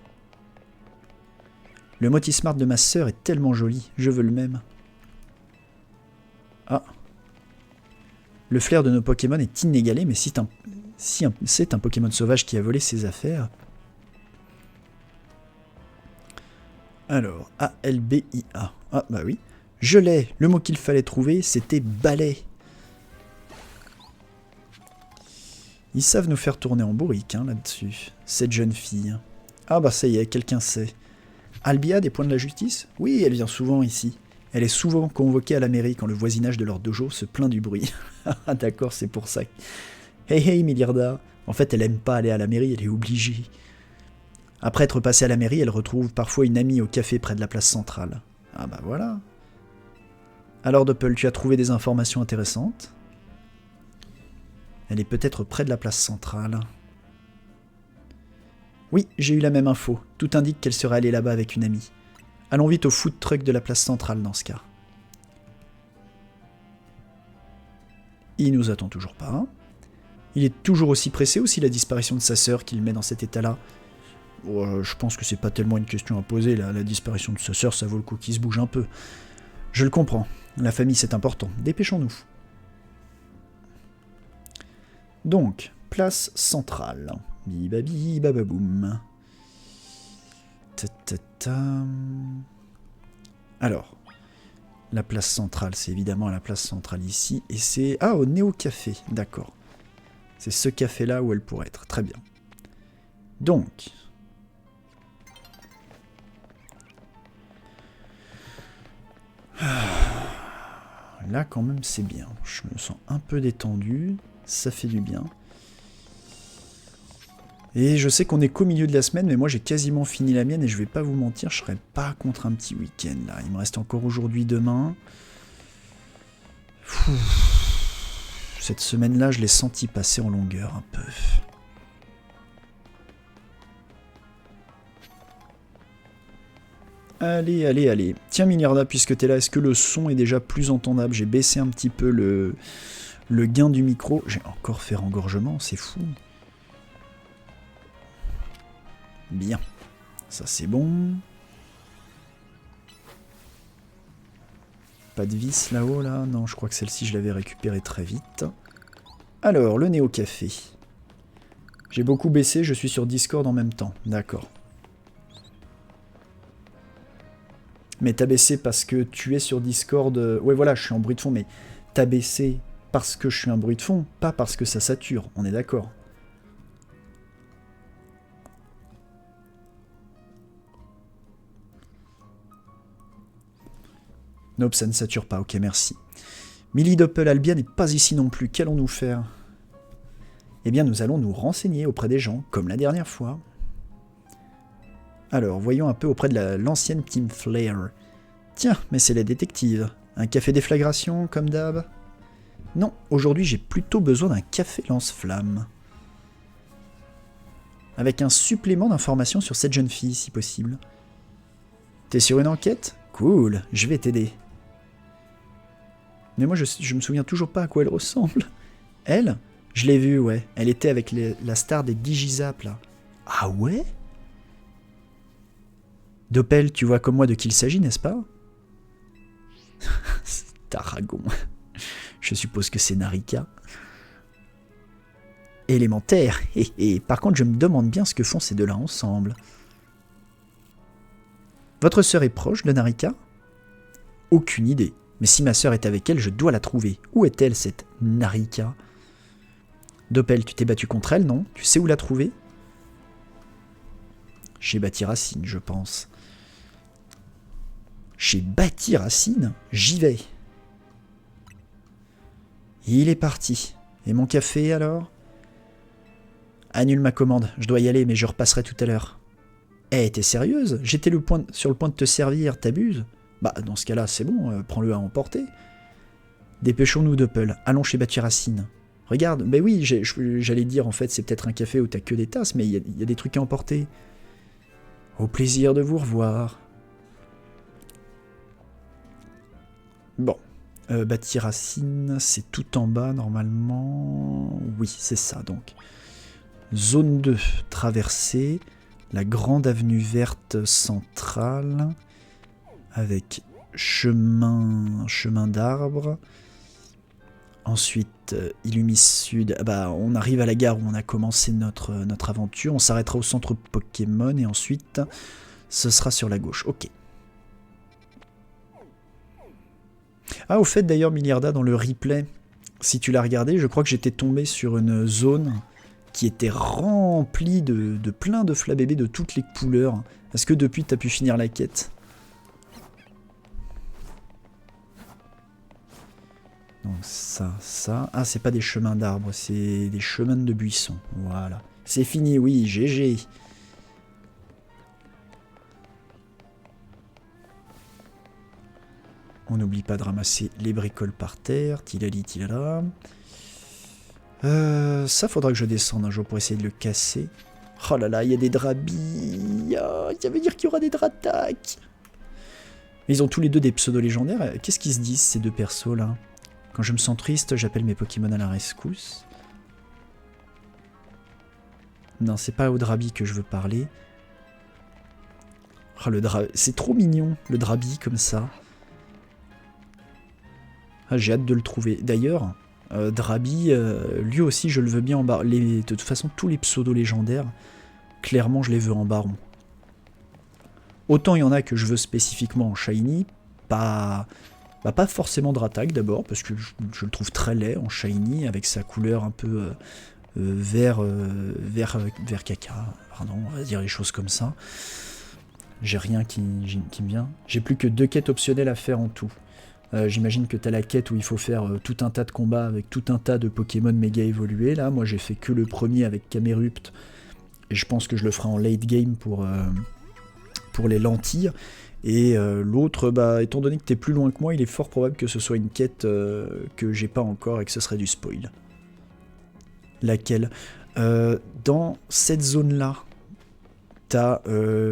Le Motismart de ma sœur est tellement joli, je veux le même. Ah. Le flair de nos Pokémon est inégalé, mais c'est un Pokémon sauvage qui a volé ses affaires. Alors, A-L-B-I-A. Ah, bah oui. Je l'ai. Le mot qu'il fallait trouver, c'était balai. Ils savent nous faire tourner en bourrique, hein, là-dessus. Cette jeune fille. Ah bah ça y est, quelqu'un sait. Albia, des points de la justice? Oui, elle vient souvent ici. Elle est souvent convoquée à la mairie quand le voisinage de leur dojo se plaint du bruit. Ah d'accord, c'est pour ça. Hey hey, Miliarda. En fait, elle aime pas aller à la mairie, elle est obligée. Après être passée à la mairie, elle retrouve parfois une amie au café près de la place centrale. Ah bah voilà. Alors Doppel, tu as trouvé des informations intéressantes? Elle est peut-être près de la place centrale. Oui, j'ai eu la même info. Tout indique qu'elle serait allée là-bas avec une amie. Allons vite au food truck de la place centrale dans ce cas. Il nous attend toujours pas. Il est toujours aussi pressé aussi la disparition de sa sœur qui le met dans cet état-là. Je pense que c'est pas tellement une question à poser là. La disparition de sa sœur, ça vaut le coup qu'il se bouge un peu. Je le comprends. La famille c'est important. Dépêchons-nous. Donc, place centrale. Bibabi bababoum. Alors, la place centrale, c'est évidemment la place centrale ici. Et c'est... Ah, au Néo Café, d'accord. C'est ce café-là où elle pourrait être. Très bien. Donc... Là, quand même, c'est bien. Je me sens un peu détendu. Ça fait du bien. Et je sais qu'on est qu'au milieu de la semaine, mais moi j'ai quasiment fini la mienne et je vais pas vous mentir, je serais pas contre un petit week-end là. Il me reste encore aujourd'hui, demain. Cette semaine-là, je l'ai senti passer en longueur un peu. Allez, allez, allez. Tiens Miliarda, puisque t'es là, est-ce que le son est déjà plus entendable? J'ai baissé un petit peu le gain du micro. J'ai encore fait engorgement, c'est fou. Bien, ça c'est bon. Pas de vis là-haut là? Non, je crois que celle-ci je l'avais récupérée très vite. Alors, le Néo Café. J'ai beaucoup baissé, je suis sur Discord en même temps. D'accord. Mais t'as baissé parce que tu es sur Discord... Ouais voilà, je suis en bruit de fond, mais t'as baissé parce que je suis un bruit de fond, pas parce que ça sature, on est d'accord. Nope, ça ne sature pas, ok, merci. Millie Doppel Albia n'est pas ici non plus, qu'allons-nous faire? Eh bien, nous allons nous renseigner auprès des gens, comme la dernière fois. Alors, voyons un peu auprès de l'ancienne Team Flare. Tiens, mais c'est la détective. Un café déflagration, comme d'hab? Non, aujourd'hui j'ai plutôt besoin d'un café lance-flamme. Avec un supplément d'informations sur cette jeune fille, si possible. T'es sur une enquête? Cool, je vais t'aider. Mais moi, je me souviens toujours pas à quoi elle ressemble. Elle? Je l'ai vue, ouais. Elle était avec la star des Digizap, là. Ah ouais? Doppel, tu vois comme moi de qui il s'agit, n'est-ce pas? Taragon. Je suppose que c'est Narika. Élémentaire. Et par contre, je me demande bien ce que font ces deux-là ensemble. Votre sœur est proche de Narika? Aucune idée. Mais si ma sœur est avec elle, je dois la trouver. Où est-elle, cette Narika? Doppel, tu t'es battu contre elle, non? Tu sais où la trouver? Chez Bâti Racine, je pense. Chez Bâti Racine? J'y vais. Il est parti. Et mon café, alors? Annule ma commande, je dois y aller, mais je repasserai tout à l'heure. Eh, t'es sérieuse? J'étais sur le point de te servir, t'abuses? Bah, dans ce cas-là, c'est bon, prends-le à emporter. Dépêchons-nous, Doppel, allons chez Bathuracine. Regarde, ben oui, j'allais dire, en fait, c'est peut-être un café où t'as que des tasses, mais il y a des trucs à emporter. Au plaisir de vous revoir. Bon, Bathuracine, c'est tout en bas, normalement. Oui, c'est ça, donc. Zone 2, traversée. La grande avenue verte centrale. Avec chemin d'arbre. Ensuite, Illumis Sud. Bah, on arrive à la gare où on a commencé notre aventure. On s'arrêtera au centre Pokémon et ensuite, ce sera sur la gauche. Ok. Ah, au fait d'ailleurs, Miliarda, dans le replay, si tu l'as regardé, je crois que j'étais tombé sur une zone qui était remplie de plein de flabébés de toutes les couleurs. Est-ce que depuis, tu as pu finir la quête? Donc ça... Ah, c'est pas des chemins d'arbres, c'est des chemins de buissons. Voilà. C'est fini, oui, GG. On n'oublie pas de ramasser les bricoles par terre. Tilali, tilala. Ça, faudra que je descende un jour pour essayer de le casser. Oh là là, il y a des drabilles. Ça veut dire qu'il y aura des drattaques. Ils ont tous les deux des pseudo-légendaires. Qu'est-ce qu'ils se disent, ces deux persos là? Quand je me sens triste, j'appelle mes Pokémon à la rescousse. Non, c'est pas au Drabi que je veux parler. Oh, c'est trop mignon, le Drabi comme ça. Ah, j'ai hâte de le trouver. D'ailleurs, Drabi, lui aussi, je le veux bien en baron. De toute façon, tous les pseudo-légendaires, clairement, je les veux en baron. Autant il y en a que je veux spécifiquement en shiny, pas forcément Dratak d'abord, parce que je le trouve très laid en shiny, avec sa couleur un peu vert caca, pardon, on va dire les choses comme ça. J'ai rien qui me vient. J'ai plus que 2 quêtes optionnelles à faire en tout. J'imagine que t'as la quête où il faut faire tout un tas de combats avec tout un tas de Pokémon méga évolués. Là, moi j'ai fait que le premier avec Camerupt, et je pense que je le ferai en late game pour les lentilles. Et l'autre, bah, étant donné que t'es plus loin que moi, il est fort probable que ce soit une quête que j'ai pas encore et que ce serait du spoil. Laquelle? Dans cette zone-là, t'as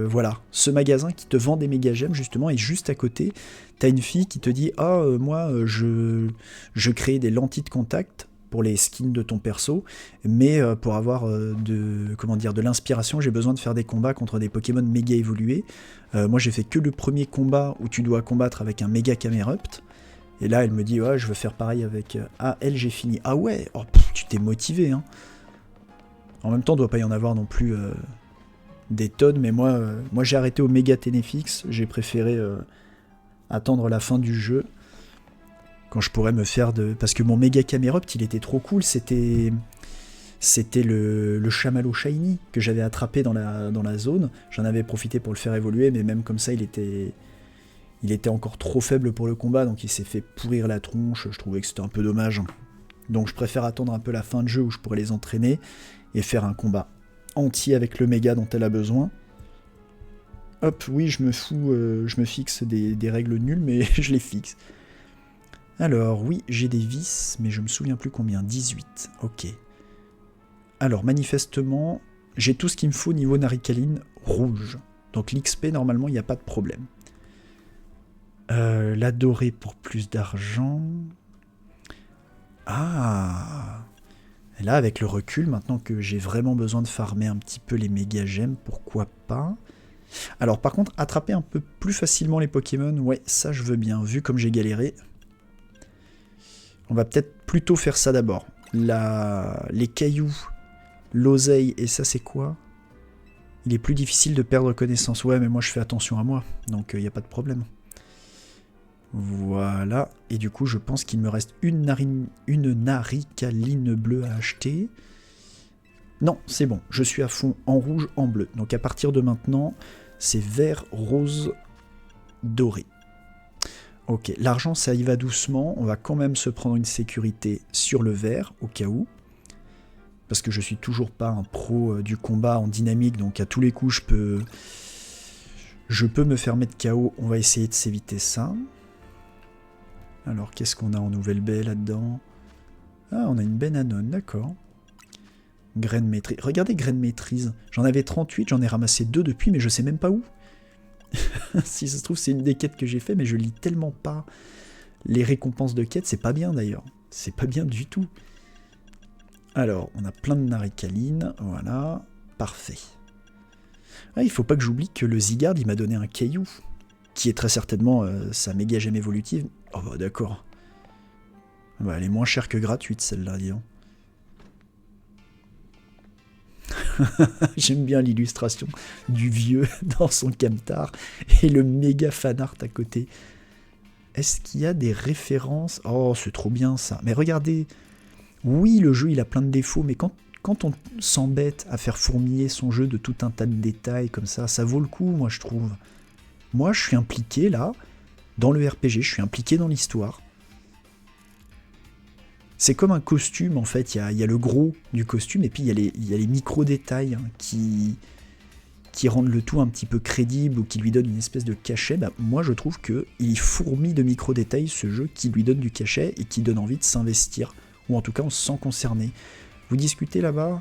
voilà, ce magasin qui te vend des méga gemmes justement, et juste à côté, t'as une fille qui te dit « Ah, moi, je crée des lentilles de contact pour les skins de ton perso, mais pour avoir de l'inspiration, j'ai besoin de faire des combats contre des Pokémon méga évolués. Moi, j'ai fait que le premier combat où tu dois combattre avec un méga Camerupt. Et là, elle me dit, ouais, je veux faire pareil avec... Ah, elle, j'ai fini. Ah ouais, oh, tu t'es motivé, hein. En même temps, il doit pas y en avoir non plus des tonnes, mais moi j'ai arrêté au méga Ténéfix. J'ai préféré attendre la fin du jeu, quand je pourrais me faire de... Parce que mon méga Camerupt, il était trop cool, c'était le chamallow shiny que j'avais attrapé dans la zone. J'en avais profité pour le faire évoluer, mais même comme ça, il était encore trop faible pour le combat, donc il s'est fait pourrir la tronche. Je trouvais que c'était un peu dommage. Donc je préfère attendre un peu la fin de jeu où je pourrais les entraîner et faire un combat entier avec le méga dont elle a besoin. Hop, oui, je me fixe des règles nulles, mais je les fixe. Alors, oui, j'ai des vices, mais je me souviens plus combien. 18, ok. Alors, manifestement, j'ai tout ce qu'il me faut niveau Naricaline rouge. Donc l'XP, normalement, il n'y a pas de problème. La dorée pour plus d'argent. Ah! Et là, avec le recul, maintenant que j'ai vraiment besoin de farmer un petit peu les méga gemmes, pourquoi pas? Alors, par contre, attraper un peu plus facilement les Pokémon, ouais, ça je veux bien, vu comme j'ai galéré. On va peut-être plutôt faire ça d'abord. Les cailloux, l'oseille, et ça c'est quoi? Il est plus difficile de perdre connaissance. Ouais, mais moi je fais attention à moi, donc il n'y a pas de problème. Voilà, et du coup je pense qu'il me reste une Naricaline bleue à acheter. Non, c'est bon, je suis à fond en rouge, en bleu. Donc à partir de maintenant, c'est vert, rose, doré. Ok, l'argent ça y va doucement, on va quand même se prendre une sécurité sur le vert, au cas où. Parce que je suis toujours pas un pro du combat en dynamique, donc à tous les coups je peux me faire mettre KO. On va essayer de s'éviter ça. Alors qu'est-ce qu'on a en nouvelle baie là-dedans? Ah, on a une baie Nanon, d'accord. Graine maîtrise. Regardez, graine maîtrise. J'en avais 38, j'en ai ramassé 2 depuis, mais je sais même pas où. Si ça se trouve, c'est une des quêtes que j'ai fait, mais je lis tellement pas les récompenses de quêtes. C'est pas bien d'ailleurs. C'est pas bien du tout. Alors, on a plein de naricaline. Voilà. Parfait. Ah, il faut pas que j'oublie que le Zygarde, il m'a donné un caillou. Qui est très certainement sa méga gemme évolutive. Oh bah d'accord. Bah, elle est moins chère que gratuite celle-là, disons. J'aime bien l'illustration du vieux dans son camtar et le méga fanart à côté. Est-ce qu'il y a des références? Oh, c'est trop bien ça. Mais regardez, oui, le jeu il a plein de défauts, mais quand on s'embête à faire fourmiller son jeu de tout un tas de détails comme ça vaut le coup, moi je trouve. Moi je suis impliqué là, dans le RPG, je suis impliqué dans l'histoire. C'est comme un costume, en fait, il y a le gros du costume, et puis il y a les micro-détails qui rendent le tout un petit peu crédible, ou qui lui donnent une espèce de cachet. Bah, moi, je trouve qu'il fourmille de micro-détails, ce jeu, qui lui donne du cachet, et qui donne envie de s'investir, ou en tout cas, on se sent concerné. Vous discutez là-bas?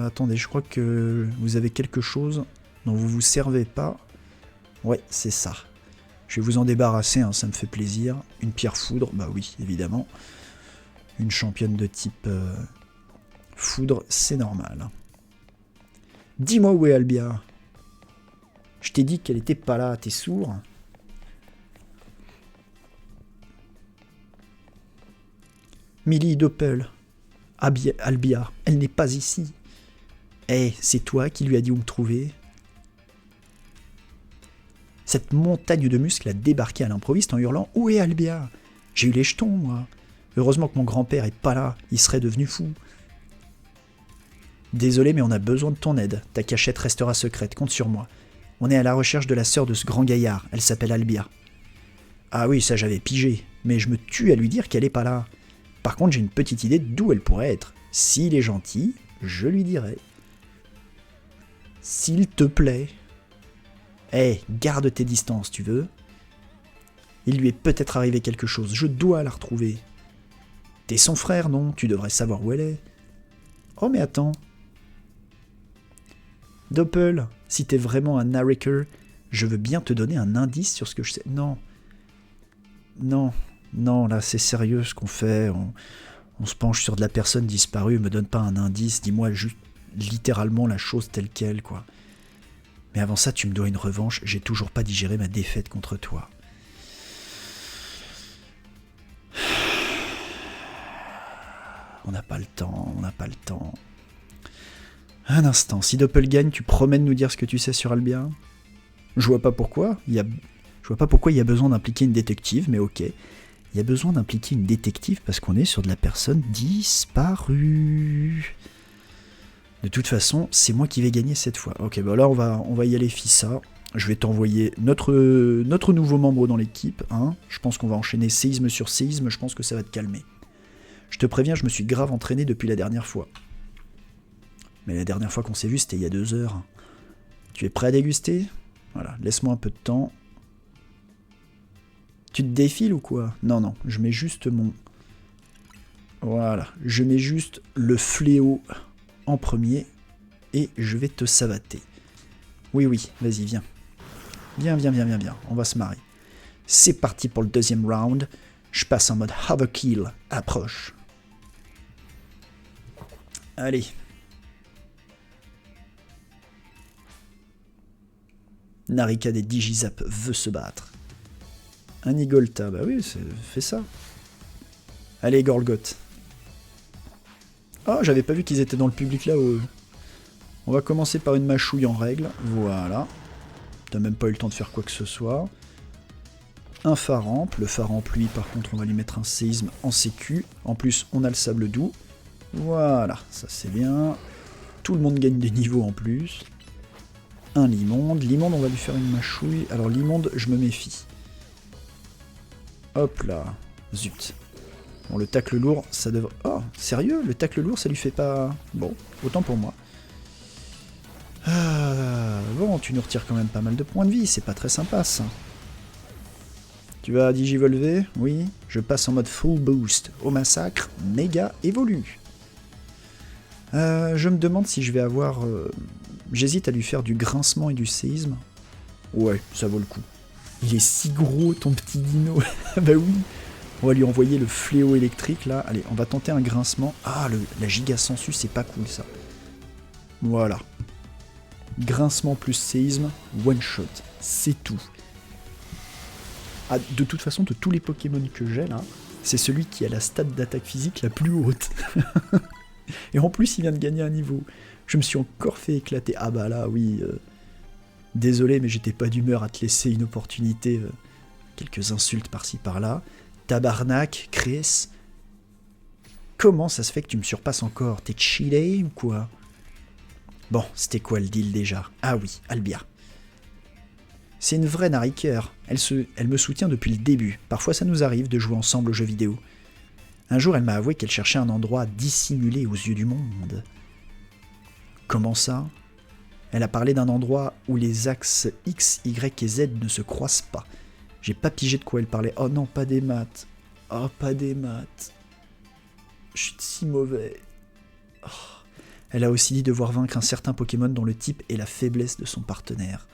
Attendez, je crois que vous avez quelque chose dont vous vous servez pas. Ouais, c'est ça. Je vais vous en débarrasser, hein, ça me fait plaisir. Une pierre foudre, bah oui, évidemment. Une championne de type foudre, c'est normal. Dis-moi où est Albia. Je t'ai dit qu'elle était pas là, t'es sourd? Millie Doppel. Albia, elle n'est pas ici. Eh, c'est toi qui lui as dit où me trouver? Cette montagne de muscles a débarqué à l'improviste en hurlant « Où est Albia ?» J'ai eu les jetons, moi. Heureusement que mon grand-père est pas là, il serait devenu fou. Désolé, mais on a besoin de ton aide. Ta cachette restera secrète, compte sur moi. On est à la recherche de la sœur de ce grand gaillard, elle s'appelle Albia. Ah oui, ça j'avais pigé, mais je me tue à lui dire qu'elle est pas là. Par contre, j'ai une petite idée d'où elle pourrait être. S'il est gentil, je lui dirai. S'il te plaît. Eh, garde tes distances, tu veux? Il lui est peut-être arrivé quelque chose, je dois la retrouver. T'es son frère, non? Tu devrais savoir où elle est. Oh, mais attends. Doppel, si t'es vraiment un narrator, je veux bien te donner un indice sur ce que je sais. Non. Non. Non, là, c'est sérieux ce qu'on fait. On se penche sur de la personne disparue, me donne pas un indice, dis-moi juste littéralement la chose telle qu'elle, quoi. Mais avant ça, tu me dois une revanche, j'ai toujours pas digéré ma défaite contre toi. On n'a pas le temps, on n'a pas le temps. Un instant, si Doppel gagne, tu promets de nous dire ce que tu sais sur Albia? Je vois pas pourquoi. Je vois pas pourquoi il y a besoin d'impliquer une détective, mais ok. Il y a besoin d'impliquer une détective parce qu'on est sur de la personne disparue. De toute façon, c'est moi qui vais gagner cette fois. Ok, bah là on va y aller Fissa. Je vais t'envoyer notre nouveau membre dans l'équipe. Hein. Je pense qu'on va enchaîner séisme sur séisme, je pense que ça va te calmer. Je te préviens, je me suis grave entraîné depuis la dernière fois. Mais la dernière fois qu'on s'est vu, c'était il y a 2 heures. Tu es prêt à déguster? Voilà, laisse-moi un peu de temps. Tu te défiles ou quoi? Non, non, je mets juste mon... Voilà, je mets juste le fléau en premier et je vais te savater. Oui, oui, vas-y, viens. Viens, viens, viens, viens, viens, on va se marrer. C'est parti pour le deuxième round. Je passe en mode Overkill, approche. Allez. Narika des Digizap veut se battre. Un Igolta, bah oui, fais ça. Allez, Gorlgoth. Oh, j'avais pas vu qu'ils étaient dans le public là. On va commencer par une mâchouille en règle. Voilà. T'as même pas eu le temps de faire quoi que ce soit. Un Pharamp. Le Pharamp, lui, par contre, on va lui mettre un séisme en sécu. En plus, on a le sable doux. Voilà, ça c'est bien. Tout le monde gagne des niveaux en plus. Un Limonde. Limonde, on va lui faire une mâchouille. Alors, Limonde, je me méfie. Hop là. Zut. Bon, le tacle lourd, ça devrait... Oh, sérieux? Le tacle lourd, ça lui fait pas... Bon, autant pour moi. Bon, tu nous retires quand même pas mal de points de vie, c'est pas très sympa, ça. Tu vas digivolver? Oui. Je passe en mode full boost. Au massacre, méga évolue. Je me demande si je vais avoir... J'hésite à lui faire du grincement et du séisme. Ouais, ça vaut le coup. Il est si gros, ton petit dino. Bah oui. On va lui envoyer le fléau électrique, là. Allez, on va tenter un grincement. Ah, la giga sensu, c'est pas cool, ça. Voilà. Grincement plus séisme, one shot. C'est tout. Ah, de toute façon, de tous les Pokémon que j'ai, là, c'est celui qui a la stat d'attaque physique la plus haute. Et en plus, il vient de gagner un niveau. Je me suis encore fait éclater. Ah bah là, oui. Désolé, mais j'étais pas d'humeur à te laisser une opportunité. Quelques insultes par-ci par-là. Tabarnak, Chris. Comment ça se fait que tu me surpasses encore? T'es cheaté ou quoi? Bon, c'était quoi le deal déjà? Ah oui, Albia. C'est une vraie nariqueur. Elle me soutient depuis le début. Parfois ça nous arrive de jouer ensemble aux jeux vidéo. Un jour, elle m'a avoué qu'elle cherchait un endroit dissimulé aux yeux du monde. Comment ça? Elle a parlé d'un endroit où les axes X, Y et Z ne se croisent pas. J'ai pas pigé de quoi elle parlait. Oh non, pas des maths. Oh, pas des maths. Je suis si mauvais. Oh. Elle a aussi dit devoir vaincre un certain Pokémon dont le type est la faiblesse de son partenaire.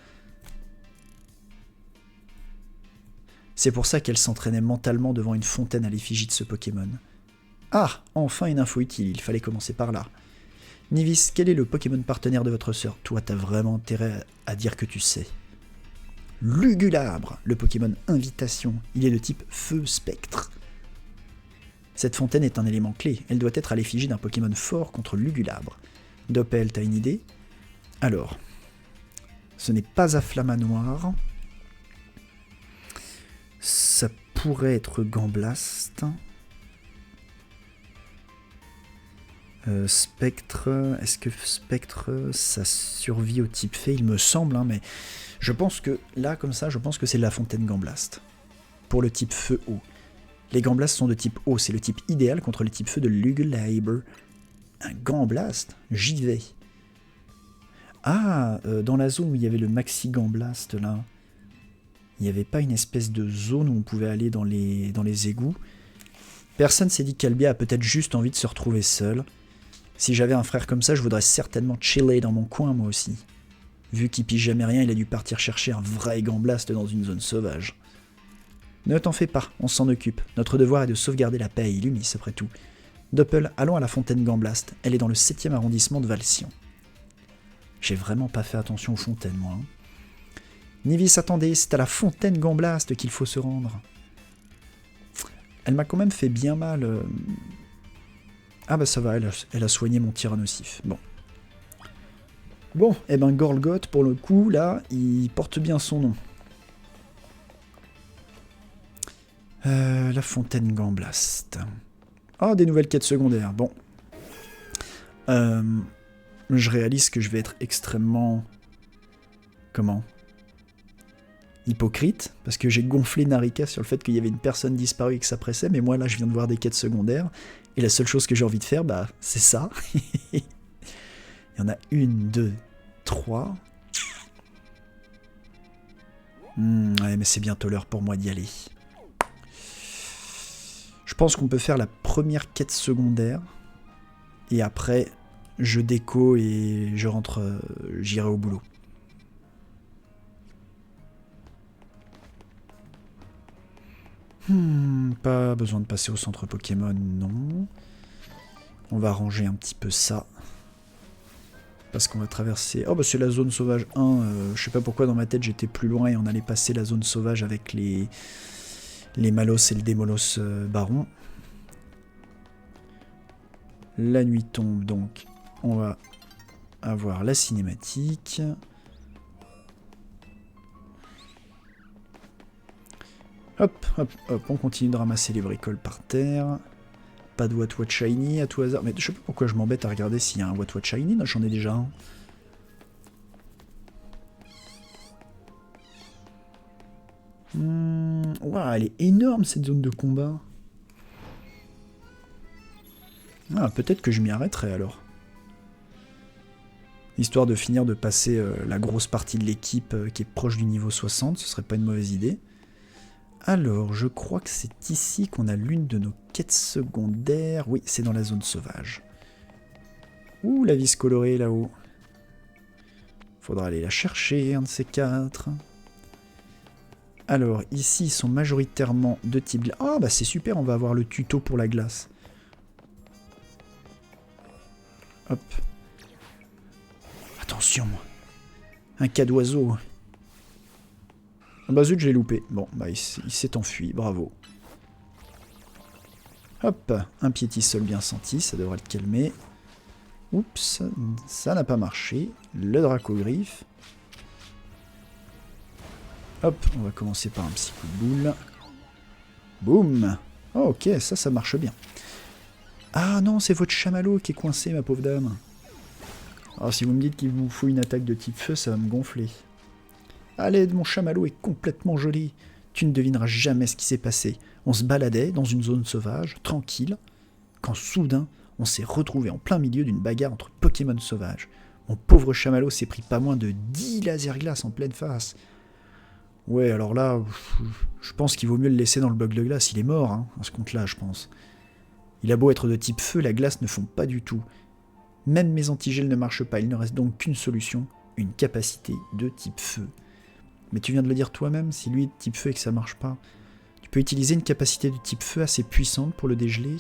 C'est pour ça qu'elle s'entraînait mentalement devant une fontaine à l'effigie de ce Pokémon. Ah, enfin une info utile, il fallait commencer par là. Nivis, quel est le Pokémon partenaire de votre sœur? Toi, t'as vraiment intérêt à dire que tu sais. Lugulabre, le Pokémon Invitation. Il est de type Feu Spectre. Cette fontaine est un élément clé. Elle doit être à l'effigie d'un Pokémon fort contre Lugulabre. Doppel, t'as une idée? Alors, ce n'est pas à Flammanoir. Ça pourrait être Gamblast. Spectre, est-ce que Spectre, ça survit au type fée? Il me semble, hein, mais je pense que, là, comme ça, je pense que c'est la fontaine Gamblast. Pour le type feu eau. Les Gamblasts sont de type eau, c'est le type idéal contre le type feu de Lugulabre. Un Gamblast? J'y vais. Ah, dans la zone où il y avait le Maxi Gamblast, là, il n'y avait pas une espèce de zone où on pouvait aller dans les égouts. Personne s'est dit qu'Albia a peut-être juste envie de se retrouver seul. Si j'avais un frère comme ça, je voudrais certainement chiller dans mon coin, moi aussi. Vu qu'il pige jamais rien, il a dû partir chercher un vrai Gamblast dans une zone sauvage. Ne t'en fais pas, on s'en occupe. Notre devoir est de sauvegarder la paix à Illumis, après tout. Doppel, allons à la fontaine Gamblast. Elle est dans le 7e arrondissement de Valsion. J'ai vraiment pas fait attention aux fontaines, moi. Nivis, attendez, c'est à la fontaine Gamblast qu'il faut se rendre. Elle m'a quand même fait bien mal. Ah bah ça va, elle a soigné mon tir nocif. Bon. Bon, et ben Golgoth, pour le coup, là, il porte bien son nom. La fontaine Gamblast. Ah, des nouvelles quêtes secondaires. Bon. Je réalise que je vais être extrêmement... Comment? Hypocrite, parce que j'ai gonflé Narika sur le fait qu'il y avait une personne disparue et que ça pressait, mais moi là je viens de voir des quêtes secondaires, et la seule chose que j'ai envie de faire, bah c'est ça. Il y en a 1, 2, 3. Ouais, mais c'est bientôt l'heure pour moi d'y aller. Je pense qu'on peut faire la première quête secondaire, et après je déco et je rentre, j'irai au boulot. Pas besoin de passer au centre Pokémon, non. On va ranger un petit peu ça. Parce qu'on va traverser... Oh bah c'est la zone sauvage 1. Je sais pas pourquoi dans ma tête j'étais plus loin et on allait passer la zone sauvage avec les Malos et le Démolos Baron. La nuit tombe donc. On va avoir la cinématique. Hop, hop, hop, on continue de ramasser les bricoles par terre. Pas de What Shiny à tout hasard. Mais je sais pas pourquoi je m'embête à regarder s'il y a un What Shiny. J'en ai déjà un. Wow, elle est énorme cette zone de combat. Ah, peut-être que je m'y arrêterai alors. Histoire de finir de passer la grosse partie de l'équipe qui est proche du niveau 60, ce serait pas une mauvaise idée. Alors, je crois que c'est ici qu'on a l'une de nos quêtes secondaires. Oui, c'est dans la zone sauvage. Ouh, la vis colorée là-haut. Faudra aller la chercher, un de ces quatre. Alors, ici, ils sont majoritairement de type glace. Ah, bah c'est super, on va avoir le tuto pour la glace. Hop. Attention. Un cas d'oiseau. Ah bah zut, je l'ai loupé. Bon, bah il s'est enfui, bravo. Hop, un piétisol bien senti, ça devrait le calmer. Oups, ça n'a pas marché. Le dracogriffe. Hop, on va commencer par un petit coup de boule. Boum. Oh, ok, ça marche bien. Ah non, c'est votre chamallow qui est coincé, ma pauvre dame. Alors si vous me dites qu'il vous faut une attaque de type feu, ça va me gonfler. Allez, mon chamallow est complètement joli. Tu ne devineras jamais ce qui s'est passé. On se baladait dans une zone sauvage, tranquille, quand soudain, on s'est retrouvé en plein milieu d'une bagarre entre Pokémon sauvages. Mon pauvre chamallow s'est pris pas moins de 10 lasers glace en pleine face. Ouais, alors là, je pense qu'il vaut mieux le laisser dans le bloc de glace. Il est mort, hein, à ce compte-là, je pense. Il a beau être de type feu, la glace ne fond pas du tout. Même mes antigels ne marchent pas. Il ne reste donc qu'une solution, une capacité de type feu. Mais tu viens de le dire toi-même, si lui est de type feu et que ça marche pas, tu peux utiliser une capacité de type feu assez puissante pour le dégeler.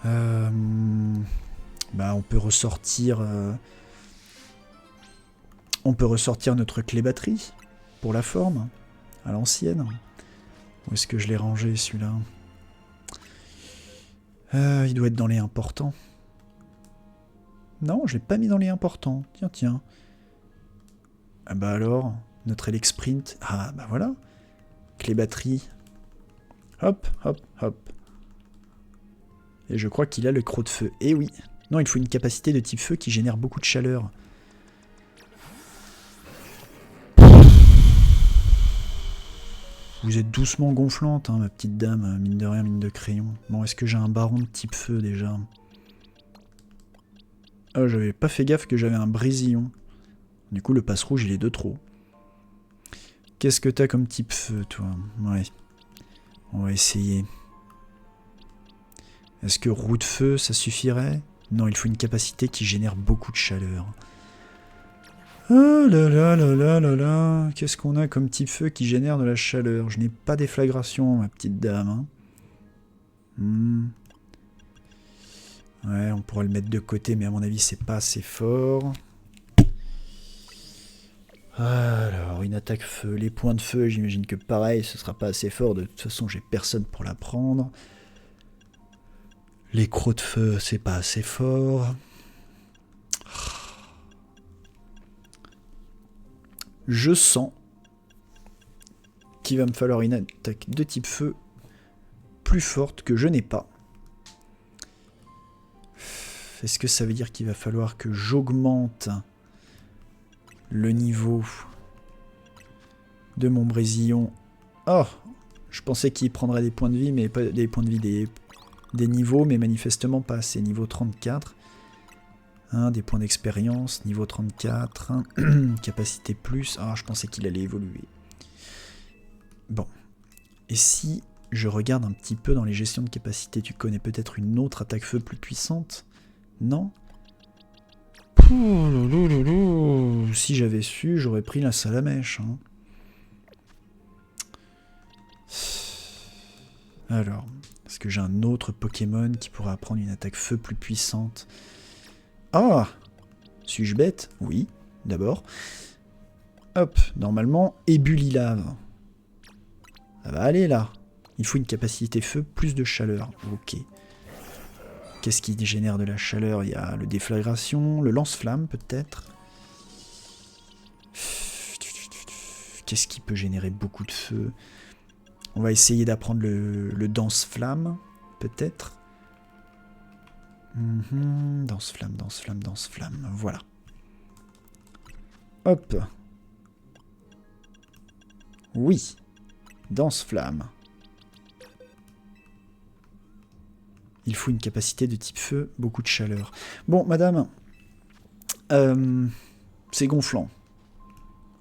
Bah on peut ressortir notre clé batterie pour la forme à l'ancienne. Où est-ce que je l'ai rangé celui-là? Il doit être dans les importants. Non, je l'ai pas mis dans les importants. Tiens. Ah bah alors, notre Elec Sprint. Ah bah voilà. Clé batterie. Hop. Et je crois qu'il a le croc de feu. Eh oui. Non, il faut une capacité de type feu qui génère beaucoup de chaleur. Vous êtes doucement gonflante, hein, ma petite dame, mine de rien, mine de crayon. Bon, est-ce que j'ai un baron de type feu déjà? Ah, j'avais pas fait gaffe que j'avais un brésillon. Du coup, le passe rouge, il est de trop. Qu'est-ce que t'as comme type feu, toi? Ouais. On va essayer. Est-ce que roue de feu, ça suffirait? Non, il faut une capacité qui génère beaucoup de chaleur. Ah là là là là là là. Qu'est-ce qu'on a comme type feu qui génère de la chaleur? Je n'ai pas déflagration, ma petite dame. Hein. Ouais, on pourrait le mettre de côté, mais à mon avis, c'est pas assez fort. Alors, une attaque feu. Les points de feu, j'imagine que pareil, ce sera pas assez fort. De toute façon, j'ai personne pour la prendre. Les crocs de feu, c'est pas assez fort. Je sens qu'il va me falloir une attaque de type feu plus forte que je n'ai pas. Est-ce que ça veut dire qu'il va falloir que j'augmente le niveau de mon brésillon? Oh, je pensais qu'il prendrait des points de vie, mais pas des points de vie, des niveaux, mais manifestement pas assez. Niveau 34. Des points d'expérience, niveau 34. Capacité plus. Ah, je pensais qu'il allait évoluer. Bon. Et si je regarde un petit peu dans les gestions de capacité, tu connais peut-être une autre attaque feu plus puissante? Non? Si j'avais su, j'aurais pris la salamèche. Hein. Alors, est-ce que j'ai un autre Pokémon qui pourrait apprendre une attaque feu plus puissante? Ah! Suis-je bête? Oui, d'abord. Hop, normalement, Ébulilave. Ça va aller là. Il faut une capacité feu, plus de chaleur. Ok. Qu'est-ce qui génère de la chaleur? Il y a le déflagration, le lance-flamme peut-être. Qu'est-ce qui peut générer beaucoup de feu? On va essayer d'apprendre le danse-flamme, peut-être. Danse-flamme, danse-flamme, danse-flamme. Voilà. Hop. Oui. Danse-flamme. Il faut une capacité de type feu, beaucoup de chaleur. Bon, madame, c'est gonflant.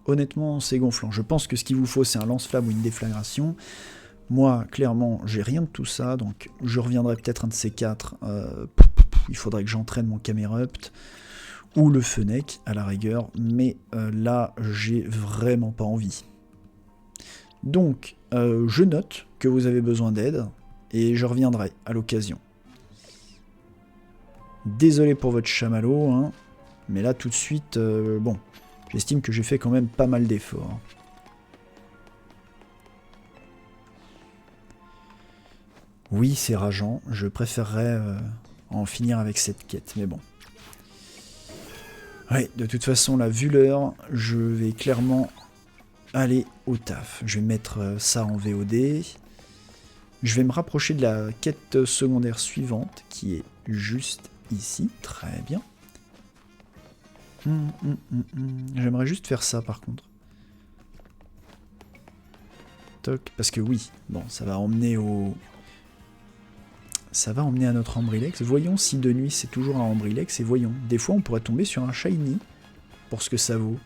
Honnêtement, c'est gonflant. Je pense que ce qu'il vous faut, c'est un lance-flamme ou une déflagration. Moi, clairement, j'ai rien de tout ça, donc je reviendrai peut-être un de ces quatre. Il faudrait que j'entraîne mon Camerupt ou le Fennec, à la rigueur, mais là, j'ai vraiment pas envie. Donc, je note que vous avez besoin d'aide, et je reviendrai à l'occasion. Désolé pour votre chamallow, hein, mais là, tout de suite, bon, j'estime que j'ai fait quand même pas mal d'efforts. Oui, c'est rageant, je préférerais en finir avec cette quête, mais bon. Ouais, de toute façon, là, vu l'heure, je vais clairement aller au taf. Je vais mettre ça en VOD. Je vais me rapprocher de la quête secondaire suivante, qui est juste ici. Très bien. J'aimerais juste faire ça, par contre. Toc, parce que oui, bon, ça va emmener au... Ça va emmener à notre Ambrilex. Voyons si de nuit c'est toujours un Ambrilex, et voyons. Des fois, on pourrait tomber sur un Shiny, pour ce que ça vaut.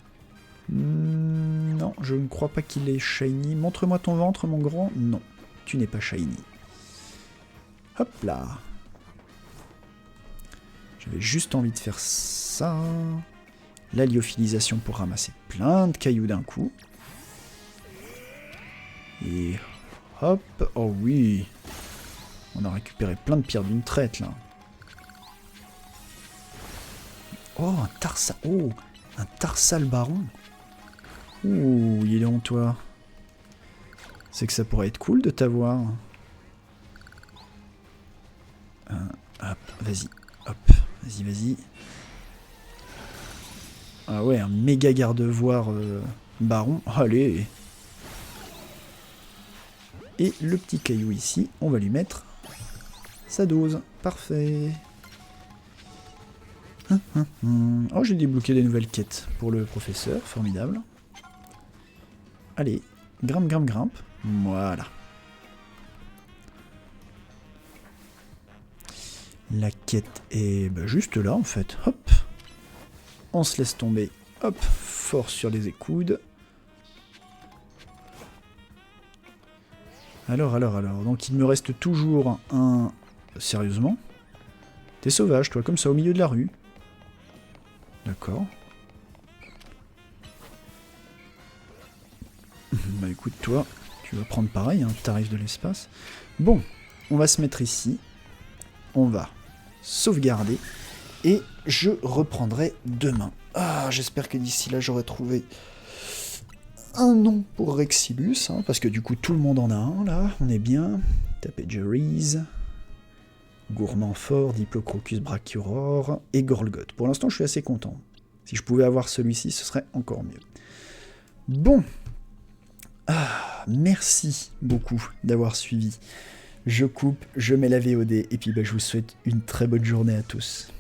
Non, je ne crois pas qu'il est Shiny. Montre-moi ton ventre, mon grand. Non, tu n'es pas Shiny. Hop là. J'avais juste envie de faire ça. La lyophilisation pour ramasser plein de cailloux d'un coup. Et hop. Oh oui. On a récupéré plein de pierres d'une traite, là. Oh, un Tarsal. Oh, un Tarsal baron. Ouh, il est en toi. C'est que ça pourrait être cool de t'avoir. Hop, vas-y. Hop, vas-y, vas-y. Ah ouais, un méga gardevoir baron. Allez. Et le petit caillou ici, on va lui mettre sa dose. Parfait. Oh, j'ai débloqué des nouvelles quêtes pour le professeur. Formidable. Allez, grimpe, grimpe, grimpe. Voilà. La quête est juste là, en fait. Hop. On se laisse tomber. Hop. Fort sur les écoudes. Alors. Donc, il me reste toujours un... Sérieusement? T'es sauvage, toi, comme ça, au milieu de la rue. D'accord. Bah écoute, toi, tu vas prendre pareil, hein, t'arrives de l'espace. Bon, on va se mettre ici. On va sauvegarder. Et je reprendrai demain. Ah, j'espère que d'ici là, j'aurai trouvé un nom pour Rexilus. Hein, parce que du coup, tout le monde en a un, là. On est bien. Tapegeries. Gourmand fort, Diplocrocus brachyrore et Gorlgoth. Pour l'instant, je suis assez content. Si je pouvais avoir celui-ci, ce serait encore mieux. Bon. Ah, merci beaucoup d'avoir suivi. Je coupe, je mets la VOD, et puis je vous souhaite une très bonne journée à tous.